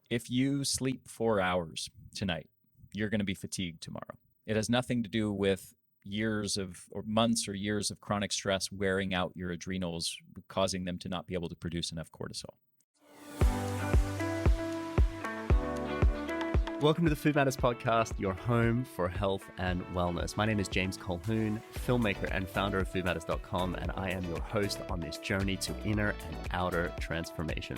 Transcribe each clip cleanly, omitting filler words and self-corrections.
if you sleep 4 hours tonight, you're going to be fatigued tomorrow. It has nothing to do with years of or months or years of chronic stress wearing out your adrenals, causing them to not be able to produce enough cortisol. Welcome to the Food Matters podcast, your home for health and wellness. My name is James Colquhoun, filmmaker and founder of foodmatters.com, and I am your host on this journey to inner and outer transformation.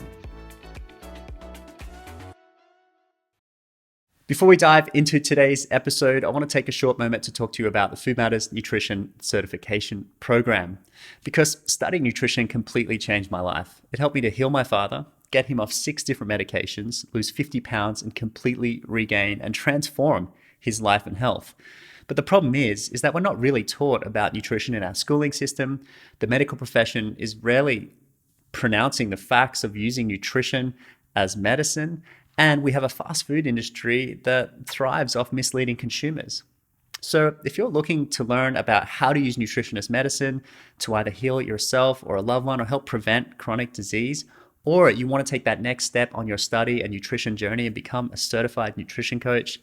Before we dive into today's episode, I want to take a short moment to talk to you about the Food Matters Nutrition Certification Program, because studying nutrition completely changed my life. It helped me to heal my father, get him off 6 different medications, lose 50 pounds, and completely regain and transform his life and health. But the problem is that we're not really taught about nutrition in our schooling system. The medical profession is rarely pronouncing the facts of using nutrition as medicine. And we have a fast food industry that thrives off misleading consumers. So if you're looking to learn about how to use nutrition as medicine to either heal yourself or a loved one or help prevent chronic disease, or you want to take that next step on your study and nutrition journey and become a certified nutrition coach,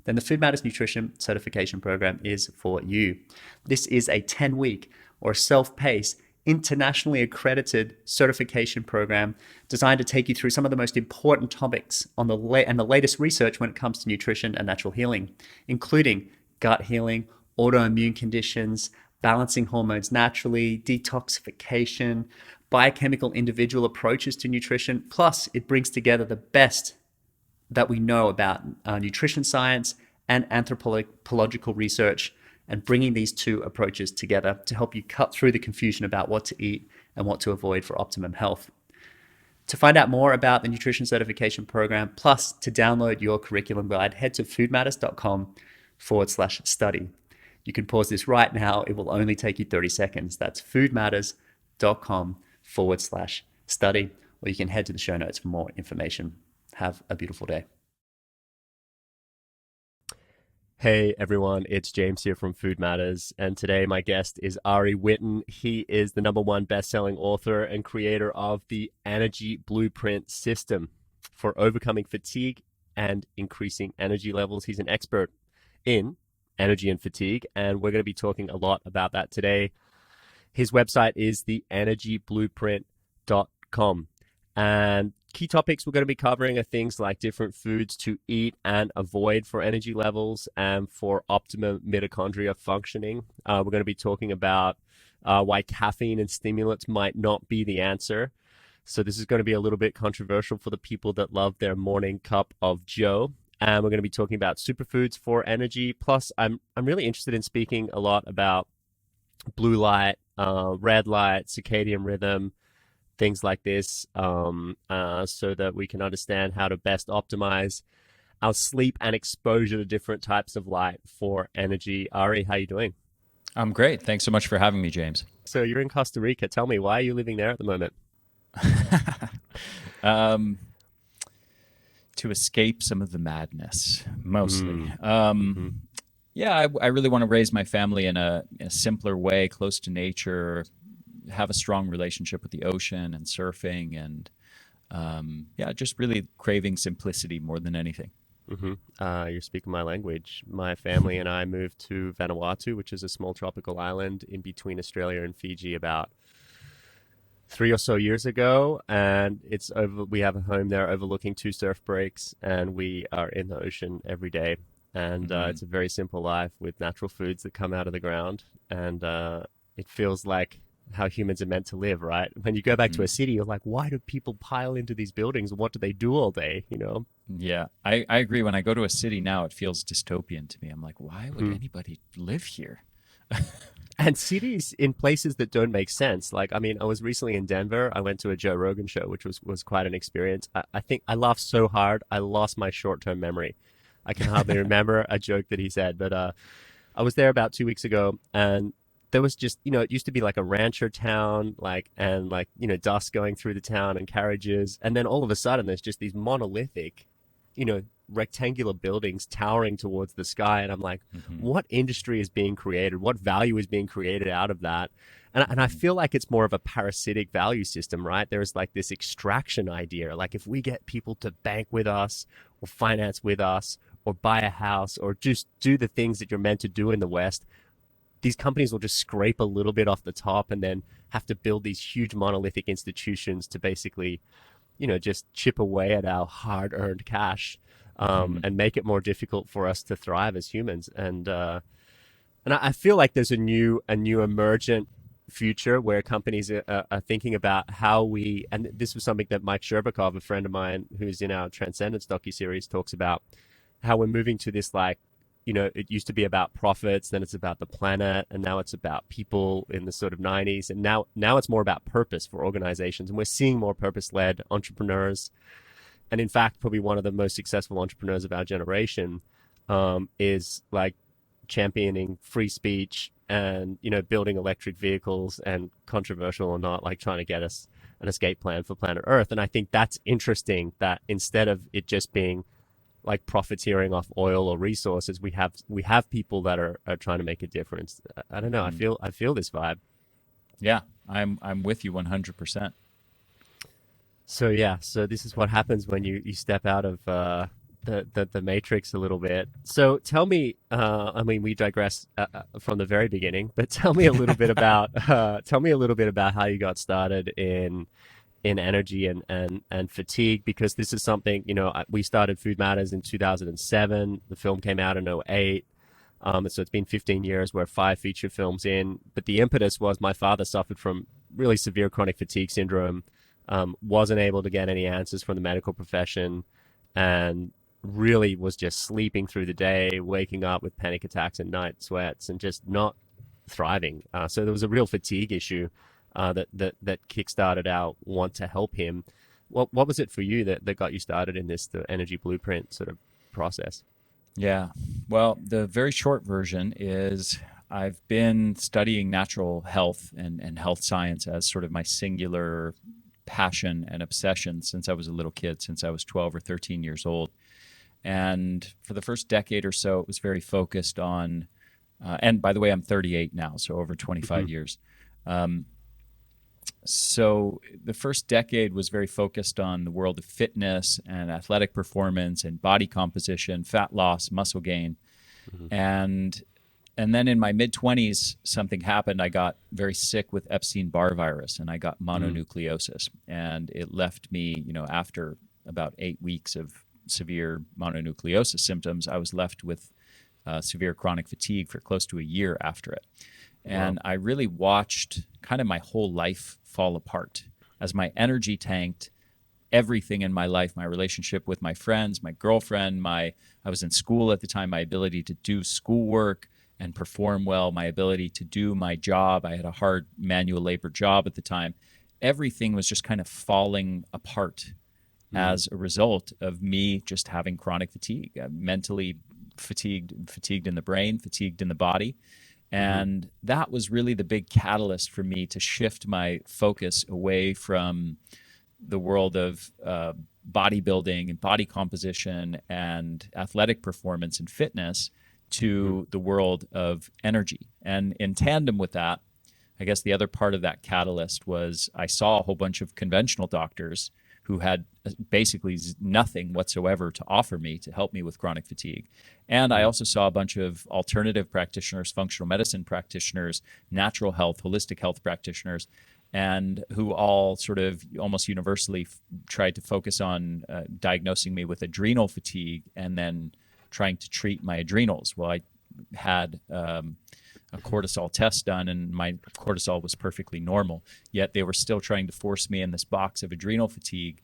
then the Food Matters Nutrition Certification Program is for you. This is a 10-week or self-paced, internationally accredited certification program designed to take you through some of the most important topics on the latest research when it comes to nutrition and natural healing, including gut healing, autoimmune conditions, balancing hormones naturally, detoxification, biochemical individual approaches to nutrition. Plus, it brings together the best that we know about nutrition science and anthropological research, and bringing these two approaches together to help you cut through the confusion about what to eat and what to avoid for optimum health. To find out more about the Nutrition Certification Program, plus to download your curriculum guide, head to foodmatters.com/study. You can pause this right now. It will only take you 30 seconds. That's foodmatters.com/study, or you can head to the show notes for more information. Have a beautiful day. Hey everyone, it's James here from Food Matters, and today my guest is Ari Whitten. He is the #1 best-selling author and creator of the Energy Blueprint System for overcoming fatigue and increasing energy levels. He's an expert in energy and fatigue, and we're going to be talking a lot about that today. His website is theenergyblueprint.com, and key topics we're going to be covering are things like different foods to eat and avoid for energy levels and for optimum mitochondria functioning. We're going to be talking about why caffeine and stimulants might not be the answer. So this is going to be a little bit controversial for the people that love their morning cup of joe. And we're going to be talking about superfoods for energy. Plus, I'm really interested in speaking a lot about blue light, red light, circadian rhythm, things like this, so that we can understand how to best optimize our sleep and exposure to different types of light for energy. Ari, how are you doing? I'm great. Thanks so much for having me, James. So you're in Costa Rica. Tell me, why are you living there at the moment? To escape some of the madness, mostly. Yeah, I really want to raise my family in a simpler way, close to nature, have a strong relationship with the ocean and surfing, and just really craving simplicity more than anything. You're speaking my language. My family and I moved to Vanuatu, which is a small tropical island in between Australia and Fiji, about 3 or so years ago, and we have a home there overlooking 2 surf breaks, and we are in the ocean every day. And it's a very simple life with natural foods that come out of the ground, and it feels like how humans are meant to live, right? When you go back to a city, you're like, why do people pile into these buildings? What do they do all day, you know? Yeah, I agree. When I go to a city now, it feels dystopian to me. I'm like, why would anybody live here? And cities in places that don't make sense. Like, I mean, I was recently in Denver. I went to a Joe Rogan show, which was quite an experience. I think I laughed so hard, I lost my short-term memory. I can hardly remember a joke that he said, but I was there about 2 weeks ago, and there was just, it used to be like a rancher town, dust going through the town and carriages. And then all of a sudden there's just these monolithic, rectangular buildings towering towards the sky. And I'm like, what industry is being created? What value is being created out of that? And I feel like it's more of a parasitic value system, right? There's like this extraction idea. Like if we get people to bank with us or finance with us or buy a house or just do the things that you're meant to do in the West, these companies will just scrape a little bit off the top and then have to build these huge monolithic institutions to basically, just chip away at our hard-earned cash, and make it more difficult for us to thrive as humans. And I feel like there's a new emergent future where companies are thinking about how we, and this was something that Mike Sherbakov, a friend of mine who's in our Transcendence docuseries, talks about, how we're moving to this, like, it used to be about profits, then it's about the planet, and now it's about people in the sort of 90s. And now it's more about purpose for organizations. And we're seeing more purpose-led entrepreneurs. And in fact, probably one of the most successful entrepreneurs of our generation is like championing free speech and, building electric vehicles, and controversial or not, like trying to get us an escape plan for planet Earth. And I think that's interesting, that instead of it just being like profiteering off oil or resources, we have people that are trying to make a difference. I don't know. I feel this vibe. Yeah, I'm with you 100%. So this is what happens when you step out of the matrix a little bit. So tell me, we digress from the very beginning, but tell me a little bit about how you got started in energy and fatigue, because this is something, we started Food Matters in 2007. The film came out in 2008. So it's been 15 years. We're 5 feature films in, but the impetus was my father suffered from really severe chronic fatigue syndrome, wasn't able to get any answers from the medical profession, and really was just sleeping through the day, waking up with panic attacks and night sweats, and just not thriving. So there was a real fatigue issue that kickstarted our want to help him. What was it for you that got you started in the energy blueprint sort of process? Yeah. Well, the very short version is I've been studying natural health and health science as sort of my singular passion and obsession since I was a little kid, since I was 12 or 13 years old. And for the first decade or so, it was very focused on, and by the way, I'm 38 now, so over 25 years. So the first decade was very focused on the world of fitness and athletic performance and body composition, fat loss, muscle gain. And then in my mid-20s, something happened. I got very sick with Epstein Barr virus, and I got mononucleosis. And it left me, after about 8 weeks of severe mononucleosis symptoms, I was left with severe chronic fatigue for close to a year after it. And I really watched kind of my whole life fall apart as my energy tanked. Everything in my life, my relationship with my friends, my girlfriend, I was in school at the time, my ability to do schoolwork and perform well, my ability to do my job. I had a hard manual labor job at the time. Everything was just kind of falling apart as a result of me just having chronic fatigue, mentally fatigued in the brain, fatigued in the body. And that was really the big catalyst for me to shift my focus away from the world of bodybuilding and body composition and athletic performance and fitness to the world of energy. And in tandem with that, I guess the other part of that catalyst was I saw a whole bunch of conventional doctors who had basically nothing whatsoever to offer me to help me with chronic fatigue. And I also saw a bunch of alternative practitioners, functional medicine practitioners, natural health, holistic health practitioners, and who all sort of almost universally tried to focus on diagnosing me with adrenal fatigue and then trying to treat my adrenals. Well, I had a cortisol test done, and my cortisol was perfectly normal, yet they were still trying to force me in this box of adrenal fatigue.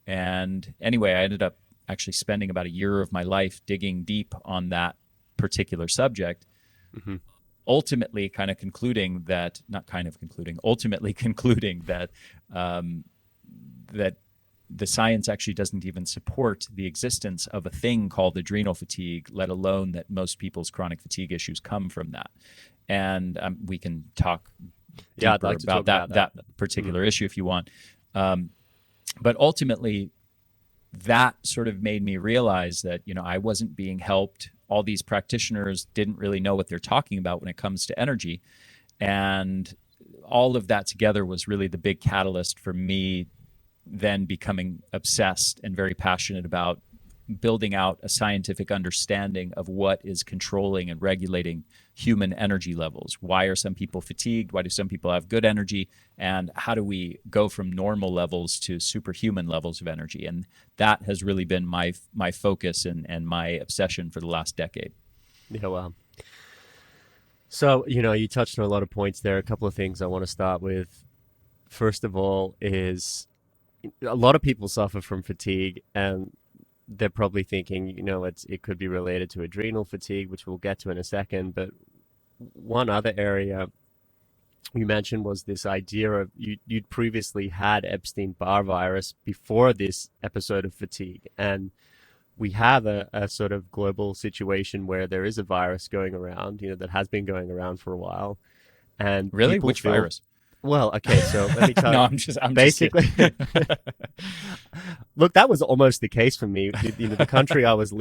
And anyway, I ended up actually spending about a year of my life digging deep on that particular subject, ultimately concluding that that the science actually doesn't even support the existence of a thing called adrenal fatigue, let alone that most people's chronic fatigue issues come from that. And we can talk deeper I'd like to about talk about that particular issue if you want. But ultimately, that sort of made me realize that, I wasn't being helped. All these practitioners didn't really know what they're talking about when it comes to energy. And all of that together was really the big catalyst for me then becoming obsessed and very passionate about building out a scientific understanding of what is controlling and regulating human energy levels. Why are some people fatigued? Why do some people have good energy? And how do we go from normal levels to superhuman levels of energy? And that has really been my focus and my obsession for the last decade. Yeah, well. So, you touched on a lot of points there. A couple of things I want to start with. First of all is a lot of people suffer from fatigue, and they're probably thinking, it could be related to adrenal fatigue, which we'll get to in a second. But one other area you mentioned was this idea of you'd previously had Epstein Barr virus before this episode of fatigue. And we have a sort of global situation where there is a virus going around, that has been going around for a while. And really, which virus? Well, okay, so let me tell no, you. I'm basically, just kidding. Look, that was almost the case for me. The country I was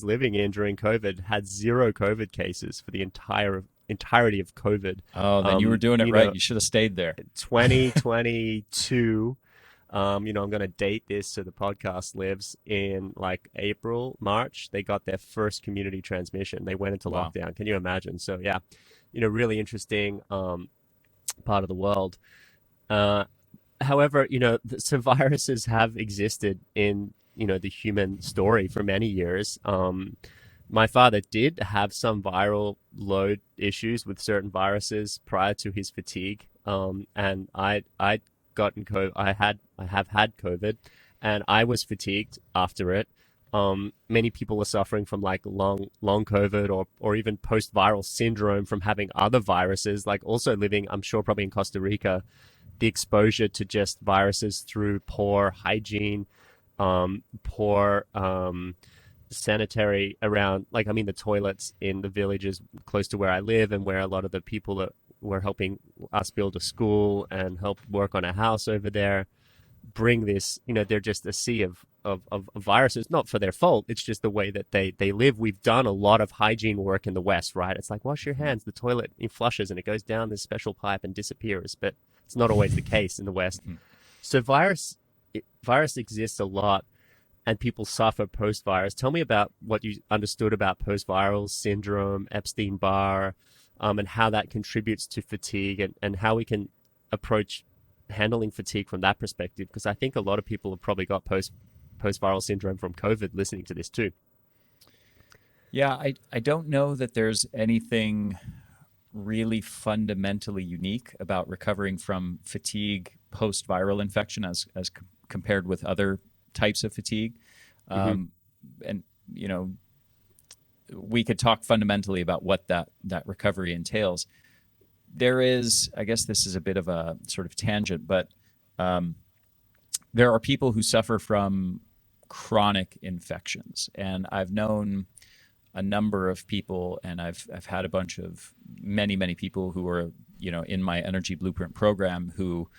living in during COVID had 0 COVID cases for the entirety of COVID. Oh, then you were doing it right. You should have stayed there. 2022. I'm going to date this so the podcast lives in like April, March. They got their first community transmission. They went into lockdown. Can you imagine? So yeah, really interesting. Part of the world. However, so viruses have existed in, the human story for many years. My father did have some viral load issues with certain viruses prior to his fatigue. And I'd gotten COVID. I have had COVID, and I was fatigued after it. Many people are suffering from like long COVID or even post-viral syndrome from having other viruses, like also living, I'm sure probably in Costa Rica, the exposure to just viruses through poor hygiene, poor sanitary around, the toilets in the villages close to where I live and where a lot of the people that were helping us build a school and help work on a house over there bring this, they're just a sea of viruses, not for their fault. It's just the way that they live. We've done a lot of hygiene work in the West, right? It's like, wash your hands. The toilet, it flushes and it goes down this special pipe and disappears. But it's not always the case in the West. So virus exists a lot and people suffer post-virus. Tell me about what you understood about post-viral syndrome, Epstein Barr, and how that contributes to fatigue and how we can approach handling fatigue from that perspective, because I think a lot of people have probably got post-viral syndrome from COVID listening to this too. Yeah, I don't know that there's anything really fundamentally unique about recovering from fatigue post-viral infection as compared with other types of fatigue. And we could talk fundamentally about what that recovery entails. There is, I guess this is a bit of a sort of tangent, but there are people who suffer from chronic infections. And I've known a number of people, and I've had a bunch of many people who are, in my Energy Blueprint program who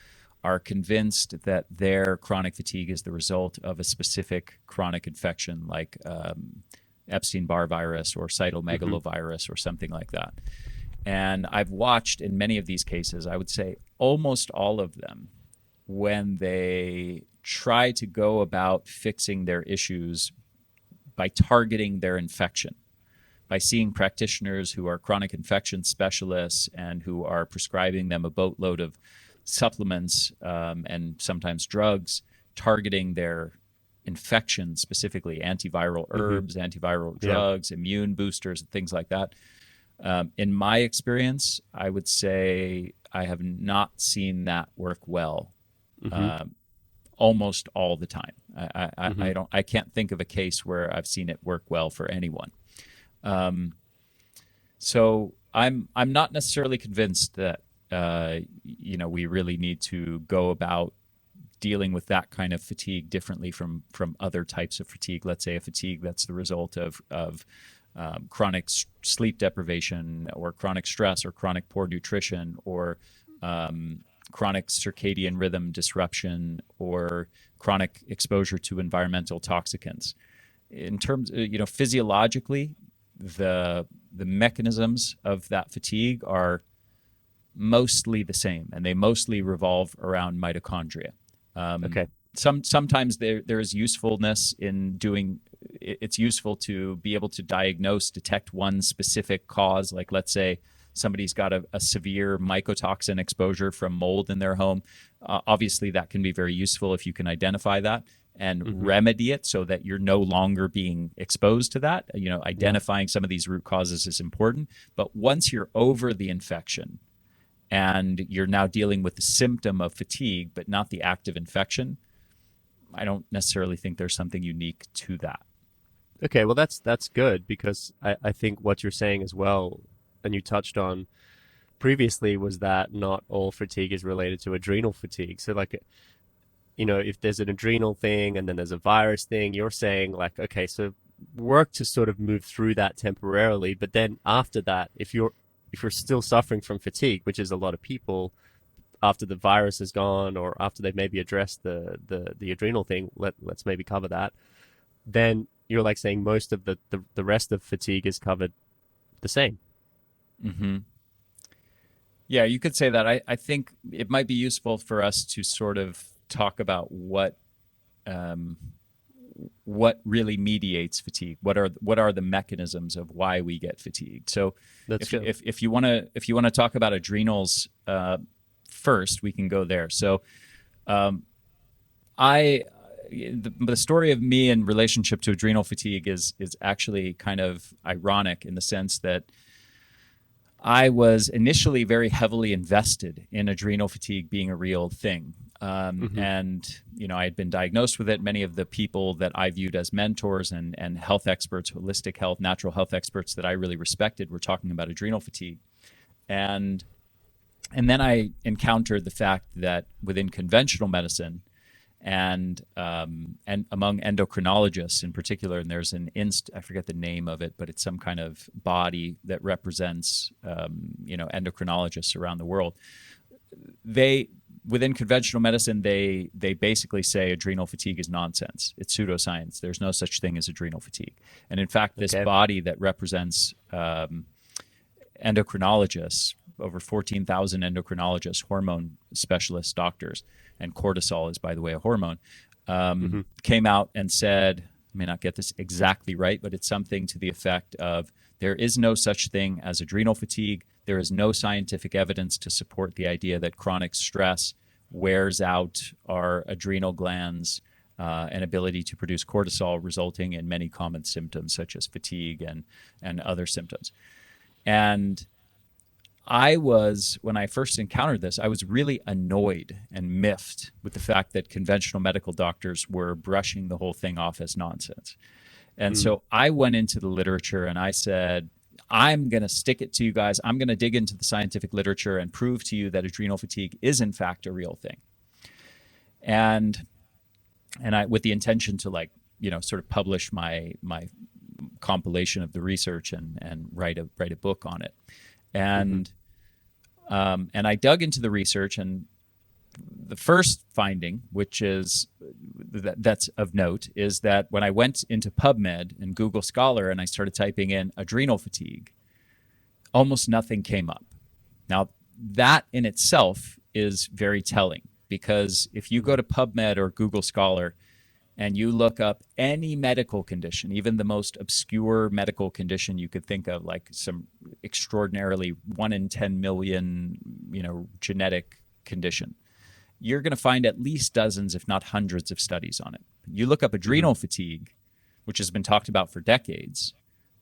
are convinced that their chronic fatigue is the result of a specific chronic infection like Epstein Barr virus or cytomegalovirus or something like that. And I've watched in many of these cases, I would say almost all of them, when they try to go about fixing their issues by targeting their infection, by seeing practitioners who are chronic infection specialists and who are prescribing them a boatload of supplements and sometimes drugs, targeting their infection, specifically antiviral herbs, antiviral drugs, immune boosters, and things like that. In my experience, I would say I have not seen that work well almost all the time. I can't think of a case where I've seen it work well for anyone. So I'm not necessarily convinced that we really need to go about dealing with that kind of fatigue differently from other types of fatigue. Let's say a fatigue that's the result of chronic sleep deprivation or chronic stress or chronic poor nutrition or chronic circadian rhythm disruption or chronic exposure to environmental toxicants. In terms, physiologically, the mechanisms of that fatigue are mostly the same, and they mostly revolve around mitochondria. Okay. Sometimes there is usefulness in doing. It's useful to be able to detect one specific cause. Like, let's say somebody's got a severe mycotoxin exposure from mold in their home. Obviously, that can be very useful if you can identify that and remedy it so that you're no longer being exposed to that. Identifying some of these root causes is important. But once you're over the infection and you're now dealing with the symptom of fatigue, but not the active infection, I don't necessarily think there's something unique to that. Okay, well, that's good, because I think what you're saying as well, and you touched on previously, was that not all fatigue is related to adrenal fatigue. So, like, if there's an adrenal thing and then there's a virus thing, you're saying, like, okay, so work to sort of move through that temporarily, but then after that, if you're still suffering from fatigue, which is a lot of people, after the virus is gone or after they've maybe addressed the adrenal thing, let's maybe cover that, then you're like saying most of the rest of fatigue is covered the same. Mm-hmm. Yeah, you could say that. I think it might be useful for us to sort of talk about what really mediates fatigue. What are the mechanisms of why we get fatigued? So if you want to talk about adrenals first, we can go there. So the story of me in relationship to adrenal fatigue is actually kind of ironic, in the sense that I was initially very heavily invested in adrenal fatigue being a real thing. And, I had been diagnosed with it. Many of the people that I viewed as mentors and health experts, holistic health, natural health experts that I really respected, were talking about adrenal fatigue. And then I encountered the fact that within conventional medicine, and among endocrinologists in particular, and there's I forget the name of it, but it's some kind of body that represents endocrinologists around the world. Within conventional medicine, they basically say adrenal fatigue is nonsense. It's pseudoscience. There's no such thing as adrenal fatigue. And in fact, this body that represents endocrinologists, over 14,000 endocrinologists, hormone specialist doctors, and cortisol is, by the way, a hormone, came out and said, I may not get this exactly right, but it's something to the effect of, there is no such thing as adrenal fatigue. There is no scientific evidence to support the idea that chronic stress wears out our adrenal glands and ability to produce cortisol, resulting in many common symptoms such as fatigue and other symptoms. And when I first encountered this, I was really annoyed and miffed with the fact that conventional medical doctors were brushing the whole thing off as nonsense. And so I went into the literature and I said, I'm going to stick it to you guys. I'm going to dig into the scientific literature and prove to you that adrenal fatigue is in fact a real thing. And I, with the intention to sort of publish my compilation of the research and write a book on it. And I dug into the research, and the first finding, which is that's of note, is that when I went into PubMed and Google Scholar and I started typing in adrenal fatigue, almost nothing came up. Now, that in itself is very telling, because if you go to PubMed or Google Scholar and you look up any medical condition, even the most obscure medical condition you could think of, like some extraordinarily 1 in 10 million, genetic condition, you're going to find at least dozens, if not hundreds, of studies on it. You look up adrenal fatigue, which has been talked about for decades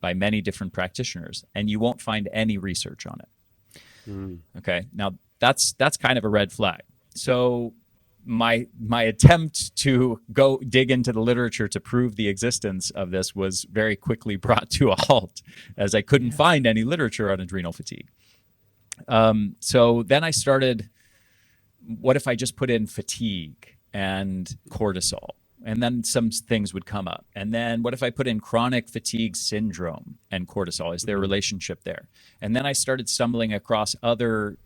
by many different practitioners, and you won't find any research on it. Okay, now that's kind of a red flag. So my attempt to go dig into the literature to prove the existence of this was very quickly brought to a halt, as I couldn't find any literature on adrenal fatigue. So then I started, what if I just put in fatigue and cortisol? And then some things would come up. And then what if I put in chronic fatigue syndrome and cortisol? Is there a relationship there? And then I started stumbling across other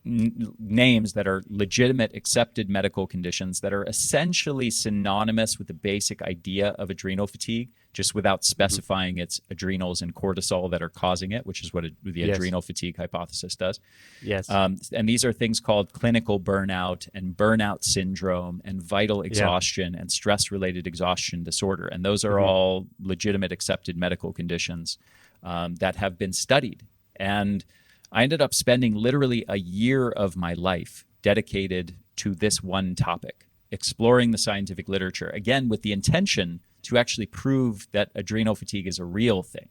names that are legitimate, accepted medical conditions that are essentially synonymous with the basic idea of adrenal fatigue, just without specifying it's adrenals and cortisol that are causing it, which is what the adrenal fatigue hypothesis does. Yes. And these are things called clinical burnout and burnout syndrome and vital exhaustion and stress-related exhaustion disorder. And those are all legitimate, accepted medical conditions that have been studied. And I ended up spending literally a year of my life dedicated to this one topic, exploring the scientific literature, again, with the intention to actually prove that adrenal fatigue is a real thing.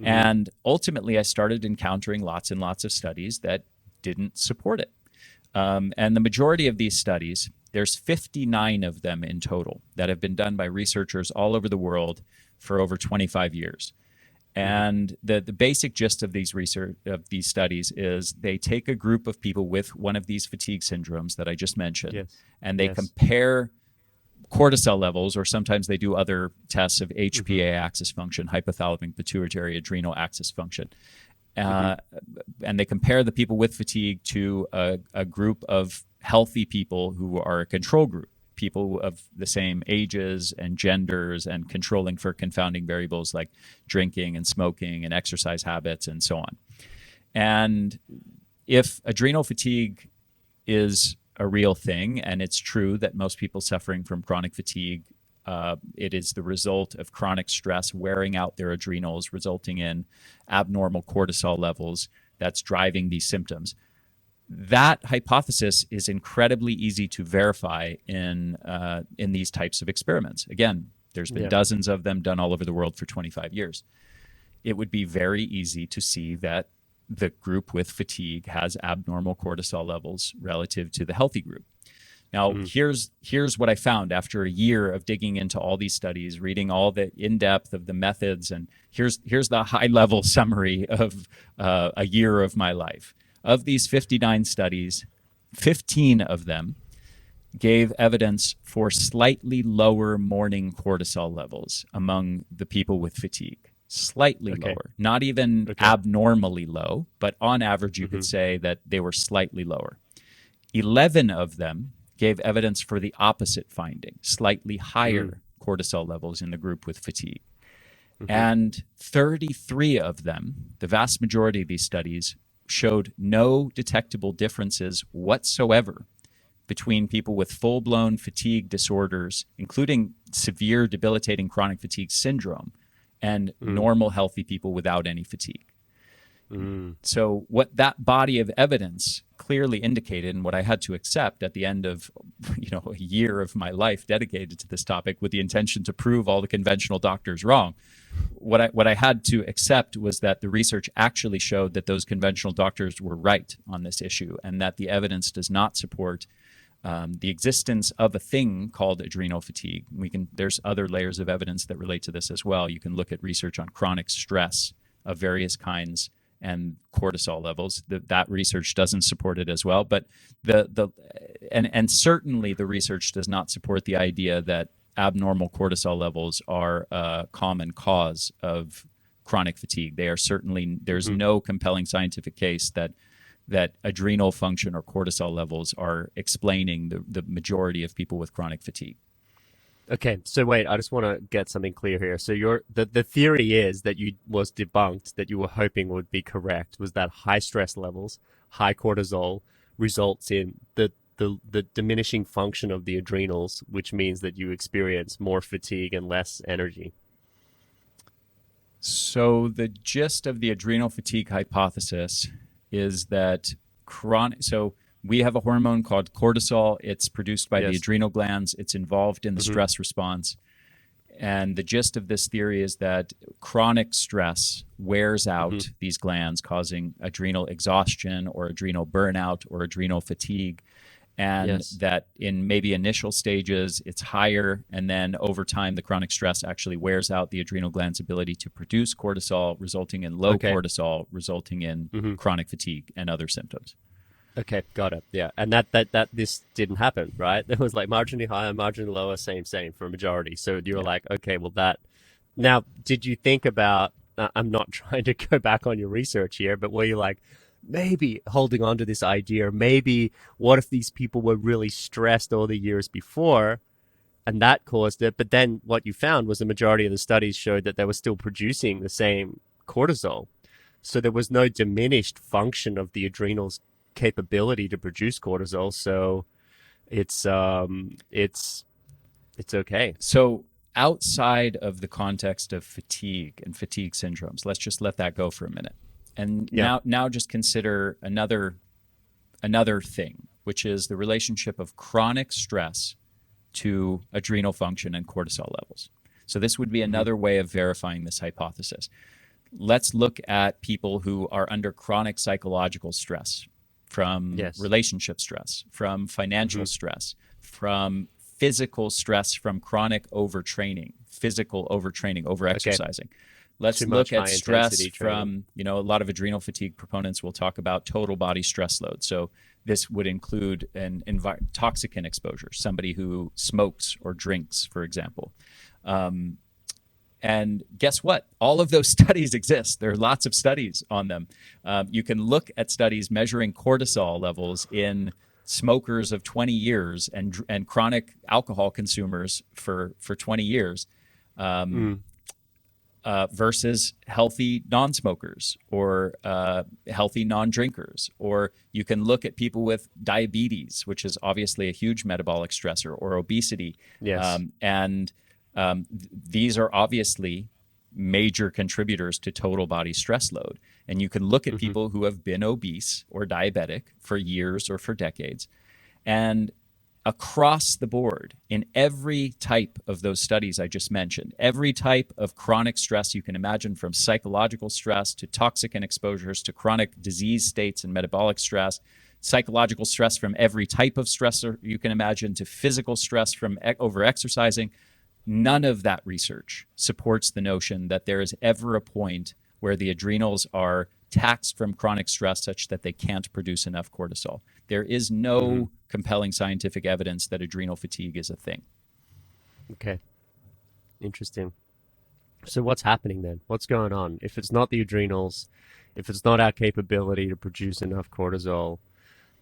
And ultimately, I started encountering lots and lots of studies that didn't support it. And the majority of these studies, there's 59 of them in total that have been done by researchers all over the world for over 25 years. And the basic gist of these studies is they take a group of people with one of these fatigue syndromes that I just mentioned, and they compare cortisol levels, or sometimes they do other tests of HPA axis function, hypothalamic pituitary adrenal axis function. And they compare the people with fatigue to a group of healthy people who are a control group, people of the same ages and genders, and controlling for confounding variables like drinking and smoking and exercise habits and so on. And if adrenal fatigue is a real thing, and it's true that most people suffering from chronic fatigue, it is the result of chronic stress wearing out their adrenals, resulting in abnormal cortisol levels that's driving these symptoms. That hypothesis is incredibly easy to verify in these types of experiments. Again, there's been dozens of them done all over the world for 25 years. It would be very easy to see that the group with fatigue has abnormal cortisol levels relative to the healthy group. Now, here's what I found after a year of digging into all these studies, reading all the in-depth of the methods, and here's the high-level summary of a year of my life. Of these 59 studies, 15 of them gave evidence for slightly lower morning cortisol levels among the people with fatigue. Slightly lower, not even abnormally low, but on average, you could say that they were slightly lower. 11 of them gave evidence for the opposite finding, slightly higher cortisol levels in the group with fatigue. And 33 of them, the vast majority of these studies, showed no detectable differences whatsoever between people with full-blown fatigue disorders, including severe debilitating chronic fatigue syndrome, and normal healthy people without any fatigue. So what that body of evidence clearly indicated, and what I had to accept at the end of a year of my life dedicated to this topic with the intention to prove all the conventional doctors wrong, what I had to accept was that the research actually showed that those conventional doctors were right on this issue, and that the evidence does not support the existence of a thing called adrenal fatigue. There's other layers of evidence that relate to this as well. You can look at research on chronic stress of various kinds and cortisol levels. That research doesn't support it as well. But and certainly the research does not support the idea that abnormal cortisol levels are a common cause of chronic fatigue. They are certainly, there's no compelling scientific case that adrenal function or cortisol levels are explaining the majority of people with chronic fatigue. Okay, so wait, I just want to get something clear here. So the theory is that was debunked, that you were hoping would be correct, was that high stress levels, high cortisol results in the diminishing function of the adrenals, which means that you experience more fatigue and less energy. So the gist of the adrenal fatigue hypothesis is that we have a hormone called cortisol. It's produced by the adrenal glands. It's involved in the stress response. And the gist of this theory is that chronic stress wears out these glands, causing adrenal exhaustion or adrenal burnout or adrenal fatigue. And that in maybe initial stages, it's higher. And then over time, the chronic stress actually wears out the adrenal gland's ability to produce cortisol, resulting in low cortisol, resulting in chronic fatigue and other symptoms. Okay, got it. Yeah, and that this didn't happen, right? It was like marginally higher, marginally lower, same for a majority. So you were like, okay, well that. Now, did you think about? I'm not trying to go back on your research here, but were you like, maybe holding on to this idea, maybe what if these people were really stressed all the years before and that caused it? But then what you found was the majority of the studies showed that they were still producing the same cortisol. So there was no diminished function of the adrenals capability to produce cortisol. So it's okay. So outside of the context of fatigue and fatigue syndromes, let's just let that go for a minute. And now just consider another thing, which is the relationship of chronic stress to adrenal function and cortisol levels. So this would be another way of verifying this hypothesis. Let's look at people who are under chronic psychological stress from relationship stress, from financial stress, from physical stress, from chronic overtraining, overexercising. Let's look at stress from, a lot of adrenal fatigue proponents will talk about total body stress load. So this would include an toxicant exposure, somebody who smokes or drinks, for example. And guess what? All of those studies exist. There are lots of studies on them. You can look at studies measuring cortisol levels in smokers of 20 years and chronic alcohol consumers for 20 years versus healthy non-smokers or healthy non-drinkers. Or you can look at people with diabetes, which is obviously a huge metabolic stressor, or obesity. Yes. These are obviously major contributors to total body stress load. And you can look at people who have been obese or diabetic for years or for decades. And across the board, in every type of those studies I just mentioned, every type of chronic stress you can imagine, from psychological stress to toxicant exposures to chronic disease states and metabolic stress, psychological stress from every type of stressor you can imagine to physical stress from overexercising, none of that research supports the notion that there is ever a point where the adrenals are taxed from chronic stress such that they can't produce enough cortisol. There is no compelling scientific evidence that adrenal fatigue is a thing. Okay. Interesting. So what's happening then? What's going on? If it's not the adrenals, if it's not our capability to produce enough cortisol,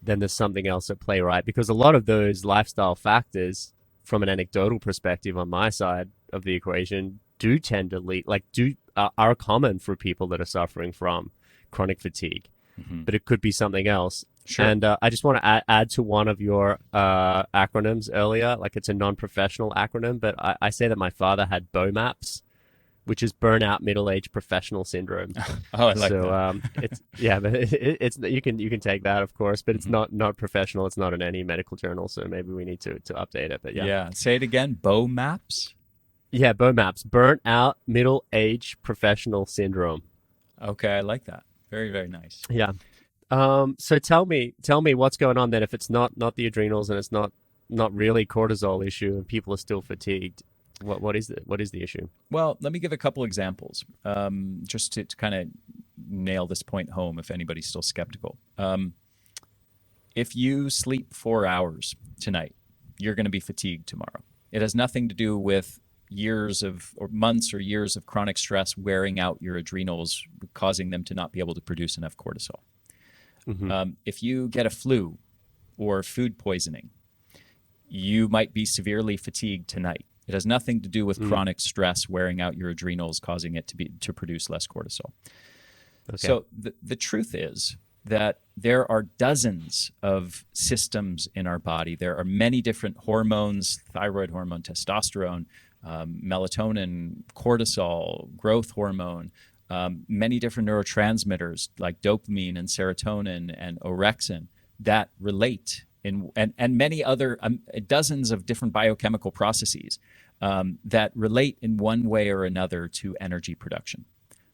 then there's something else at play, right? Because a lot of those lifestyle factors, from an anecdotal perspective on my side of the equation, do tend to lead, are common for people that are suffering from chronic fatigue. But it could be something else. Sure. And I just want to add to one of your acronyms earlier, like it's a non-professional acronym, but I say that my father had BOMAPS, which is burnout middle-aged professional syndrome. Oh, I like that. It's you can take that, of course, but it's not professional. It's not in any medical journal, so maybe we need to update it. But yeah, say it again. BOMAPS. Yeah, BOMAPS, burnout middle-aged professional syndrome. Okay, I like that. Very, very nice. Yeah. So tell me what's going on then if it's not the adrenals and it's not really cortisol issue and people are still fatigued. What is the issue? Well, let me give a couple examples, just to kind of nail this point home if anybody's still skeptical. If you sleep 4 hours tonight, you're going to be fatigued tomorrow. It has nothing to do with months or years of chronic stress wearing out your adrenals, causing them to not be able to produce enough cortisol. If you get a flu or food poisoning, you might be severely fatigued tonight. It has nothing to do with chronic stress wearing out your adrenals, causing it to produce less cortisol. Okay. So the truth is that there are dozens of systems in our body. There are many different hormones: thyroid hormone, testosterone, melatonin, cortisol, growth hormone, many different neurotransmitters like dopamine and serotonin and orexin that relate and many other dozens of different biochemical processes that relate in one way or another to energy production.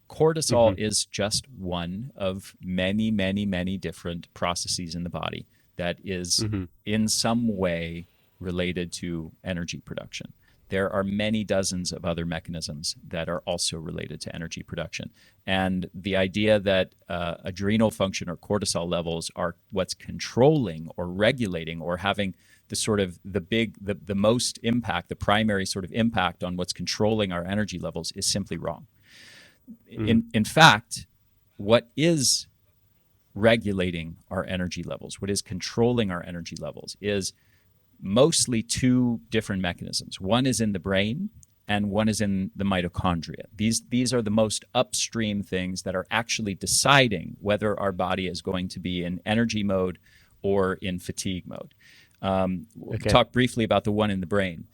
Cortisol is just one of many, many, many different processes in the body that is in some way related to energy production. There are many dozens of other mechanisms that are also related to energy production. And the idea that adrenal function or cortisol levels are what's controlling or regulating or having the most impact, the primary sort of impact on what's controlling our energy levels is simply wrong. In fact, what is regulating our energy levels, what is controlling our energy levels, is mostly two different mechanisms. One is in the brain and one is in the mitochondria. These are the most upstream things that are actually deciding whether our body is going to be in energy mode or in fatigue mode. We'll talk briefly about the one in the brain.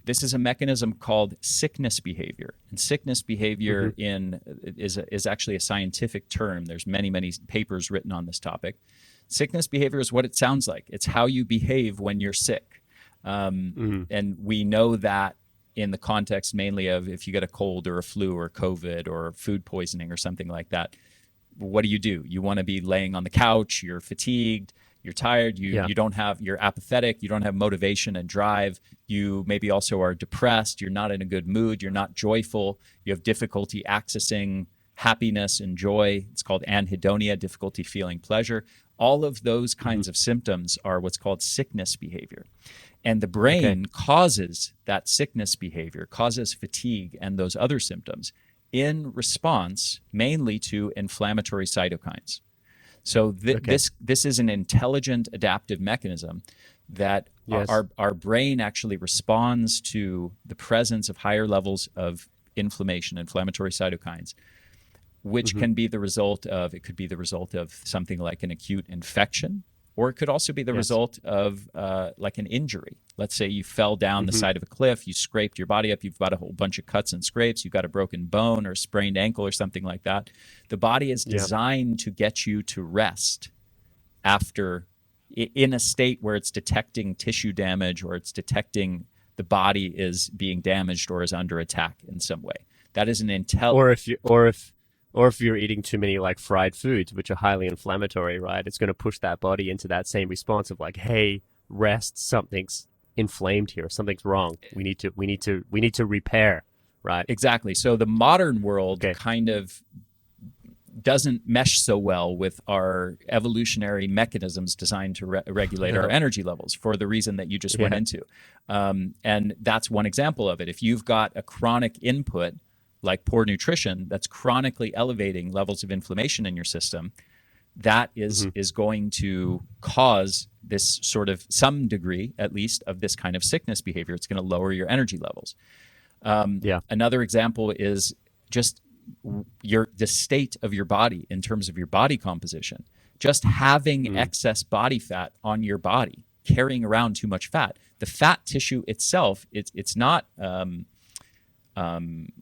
This is a mechanism called sickness behavior. And sickness behavior is actually a scientific term. There's many, many papers written on this topic. Sickness behavior is what it sounds like. It's how you behave when you're sick. And we know that in the context mainly of if you get a cold or a flu or COVID or food poisoning or something like that, what do? You want to be laying on the couch, you're fatigued, you're tired, you're apathetic, you don't have motivation and drive, you maybe also are depressed, you're not in a good mood, you're not joyful, you have difficulty accessing happiness and joy. It's called anhedonia, difficulty feeling pleasure. All of those kinds of symptoms are what's called sickness behavior. And the brain causes that sickness behavior, causes fatigue and those other symptoms in response mainly to inflammatory cytokines. So this is an intelligent adaptive mechanism that our brain actually responds to the presence of higher levels of inflammatory cytokines, which can be the result of, it could be the result of something like an acute infection, or it could also be the result of like an injury. Let's say you fell down the side of a cliff, you scraped your body up, you've got a whole bunch of cuts and scrapes, you've got a broken bone or sprained ankle or something like that. The body is designed to get you to rest after, in a state where it's detecting tissue damage or it's detecting the body is being damaged or is under attack in some way. That is an Or if you're eating too many like fried foods, which are highly inflammatory, right? It's going to push that body into that same response of like, hey, rest, something's inflamed here, something's wrong. We need to repair, right? Exactly. So the modern world kind of doesn't mesh so well with our evolutionary mechanisms designed to regulate our energy levels for the reason that you just went into. And that's one example of it. If you've got a chronic input like poor nutrition that's chronically elevating levels of inflammation in your system, that is going to cause this sort of some degree, at least, of this kind of sickness behavior. It's going to lower your energy levels. Another example is just the state of your body in terms of your body composition. Just having excess body fat on your body, carrying around too much fat. The fat tissue itself, it's not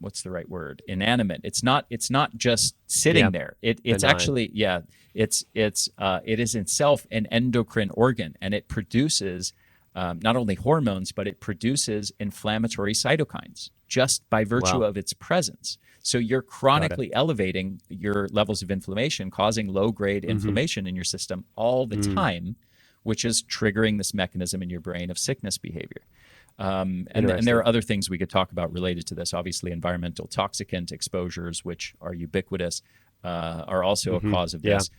what's the right word? Inanimate. It's not just sitting there. It's actually, it is itself an endocrine organ, and it produces not only hormones, but it produces inflammatory cytokines just by virtue of its presence. So you're chronically elevating your levels of inflammation, causing low-grade inflammation in your system all the time, which is triggering this mechanism in your brain of sickness behavior. And there are other things we could talk about related to this. Obviously, environmental toxicant exposures, which are ubiquitous, are also a cause of this.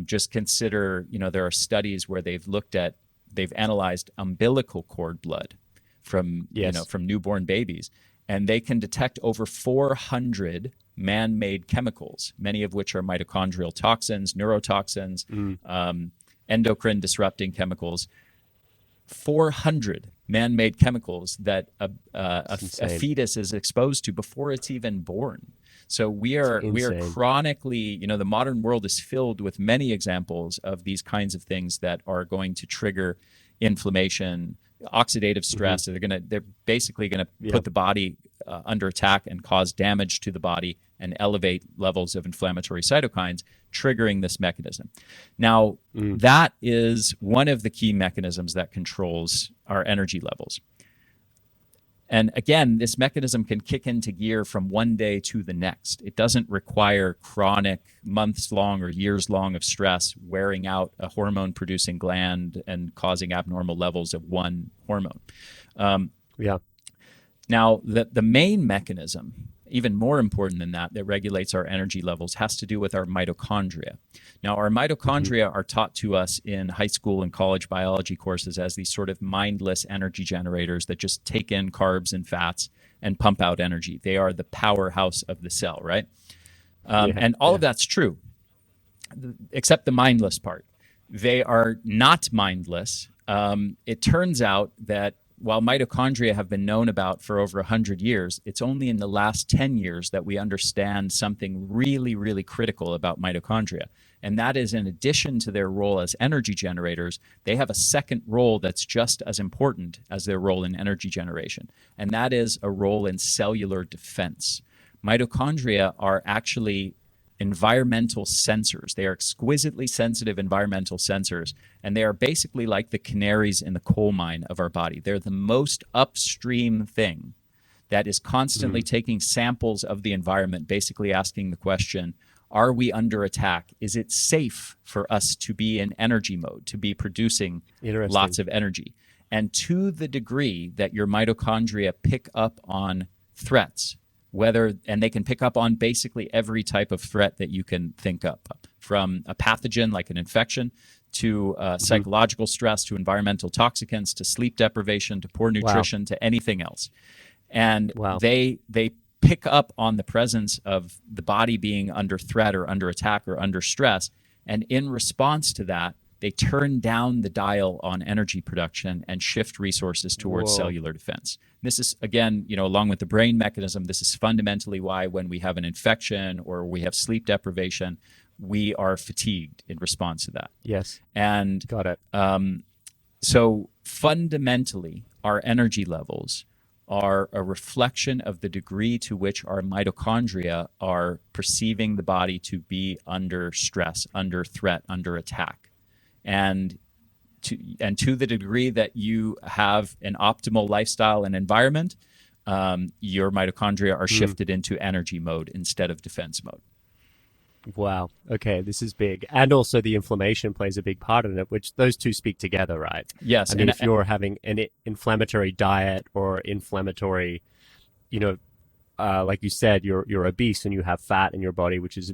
Just consider, there are studies where they've analyzed umbilical cord blood from newborn babies, and they can detect over 400 man-made chemicals, many of which are mitochondrial toxins, neurotoxins, endocrine disrupting chemicals. 400 man-made chemicals that a fetus is exposed to before it's even born. So we are chronically, the modern world is filled with many examples of these kinds of things that are going to trigger inflammation, oxidative stress. They're basically gonna put the body under attack and cause damage to the body and elevate levels of inflammatory cytokines, triggering this mechanism. Now, that is one of the key mechanisms that controls our energy levels. And again, this mechanism can kick into gear from one day to the next. It doesn't require chronic, months-long or years-long of stress wearing out a hormone-producing gland and causing abnormal levels of one hormone. Now, the main mechanism, even more important than that regulates our energy levels, has to do with our mitochondria. Now, our mitochondria are taught to us in high school and college biology courses as these sort of mindless energy generators that just take in carbs and fats and pump out energy. They are the powerhouse of the cell, right? And all of that's true. except the mindless part. They are not mindless. It turns out that while mitochondria have been known about for over 100 years, it's only in the last 10 years that we understand something really, really critical about mitochondria. And that is, in addition to their role as energy generators, they have a second role that's just as important as their role in energy generation. And that is a role in cellular defense. Mitochondria are actually environmental sensors. They are exquisitely sensitive environmental sensors, and they are basically like the canaries in the coal mine of our body. They're the most upstream thing that is constantly taking samples of the environment, basically asking the question, are we under attack? Is it safe for us to be in energy mode, to be producing lots of energy? And to the degree that your mitochondria pick up on threats, and they can pick up on basically every type of threat that you can think up, from a pathogen like an infection to psychological stress, to environmental toxicants, to sleep deprivation, to poor nutrition, to anything else. And they pick up on the presence of the body being under threat or under attack or under stress. And in response to that, they turn down the dial on energy production and shift resources towards cellular defense. This is, again, along with the brain mechanism, this is fundamentally why when we have an infection or we have sleep deprivation, we are fatigued in response to that. Yes. And got it. So fundamentally, our energy levels are a reflection of the degree to which our mitochondria are perceiving the body to be under stress, under threat, under attack. And to the degree that you have an optimal lifestyle and environment, your mitochondria are shifted into energy mode instead of defense mode. Wow. Okay, this is big. And also the inflammation plays a big part in it, which those two speak together, right? Yes. I mean, if you're having an inflammatory diet or inflammatory, like you said, you're obese and you have fat in your body, which is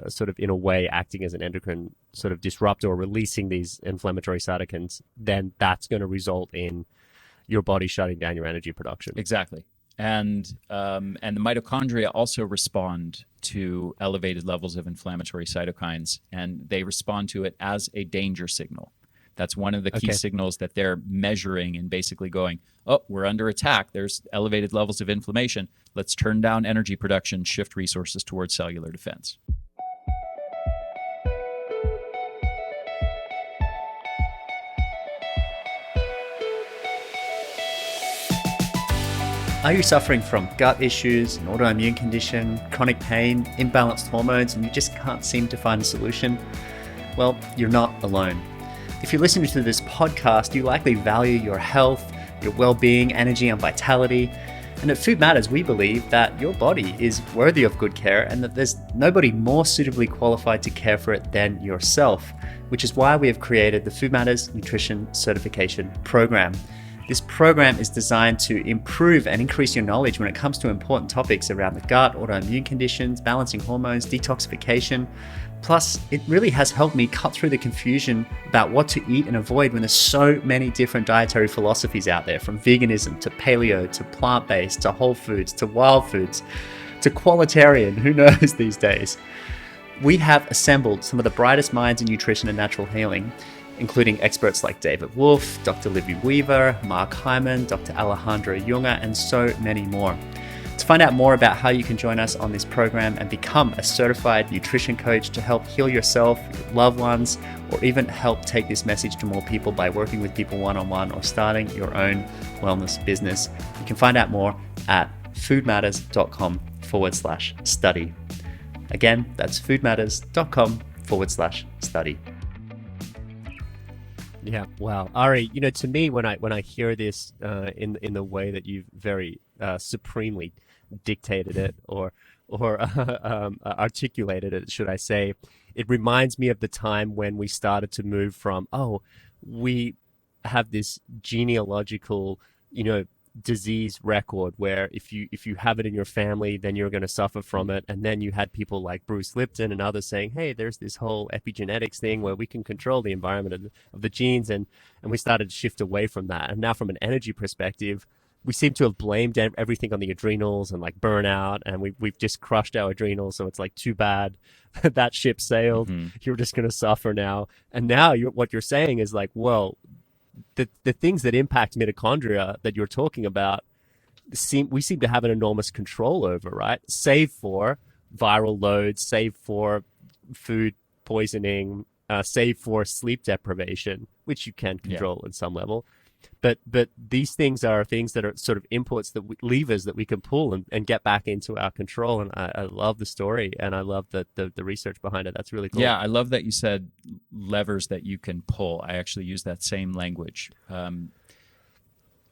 sort of in a way acting as an endocrine sort of disruptor or releasing these inflammatory cytokines, then that's going to result in your body shutting down your energy production. Exactly. And the mitochondria also respond to elevated levels of inflammatory cytokines, and they respond to it as a danger signal. That's one of the key signals that they're measuring and basically going, oh, we're under attack. There's elevated levels of inflammation. Let's turn down energy production, shift resources towards cellular defense. Are you suffering from gut issues, an autoimmune condition, chronic pain, imbalanced hormones, and you just can't seem to find a solution? Well, you're not alone. If you're listening to this podcast, you likely value your health, your well-being, energy, and vitality. And at Food Matters, we believe that your body is worthy of good care and that there's nobody more suitably qualified to care for it than yourself, which is why we have created the Food Matters Nutrition Certification Program. This program is designed to improve and increase your knowledge when it comes to important topics around the gut, autoimmune conditions, balancing hormones, detoxification. Plus, it really has helped me cut through the confusion about what to eat and avoid when there's so many different dietary philosophies out there, from veganism to paleo to plant-based to whole foods to wild foods to qualitarian, who knows these days. We have assembled some of the brightest minds in nutrition and natural healing, including experts like David Wolfe, Dr. Libby Weaver, Mark Hyman, Dr. Alejandra Junger, and so many more. To find out more about how you can join us on this program and become a certified nutrition coach to help heal yourself, your loved ones, or even help take this message to more people by working with people one-on-one or starting your own wellness business, you can find out more at foodmatters.com/study. Again, that's foodmatters.com/study. Yeah, wow, Ari. To me, when I hear this in the way that you've very supremely dictated it or articulated it, should I say, it reminds me of the time when we started to move from we have this genealogical disease record where if you have it in your family, then you're going to suffer from it. And then you had people like Bruce Lipton and others saying, hey, there's this whole epigenetics thing where we can control the environment of the genes. And we started to shift away from that. And now from an energy perspective, we seem to have blamed everything on the adrenals and like burnout, and we've just crushed our adrenals, so it's like too bad that ship sailed. You're just going to suffer now. And now what you're saying is like, well, the things that impact mitochondria that you're talking about we seem to have an enormous control over, right? Save for viral loads, save for food poisoning, save for sleep deprivation, which you can control in some level. But these things are things that are sort of inputs, levers that we can pull and get back into our control. And I love the story, and I love the research behind it. That's really cool. Yeah, I love that you said levers that you can pull. I actually use that same language.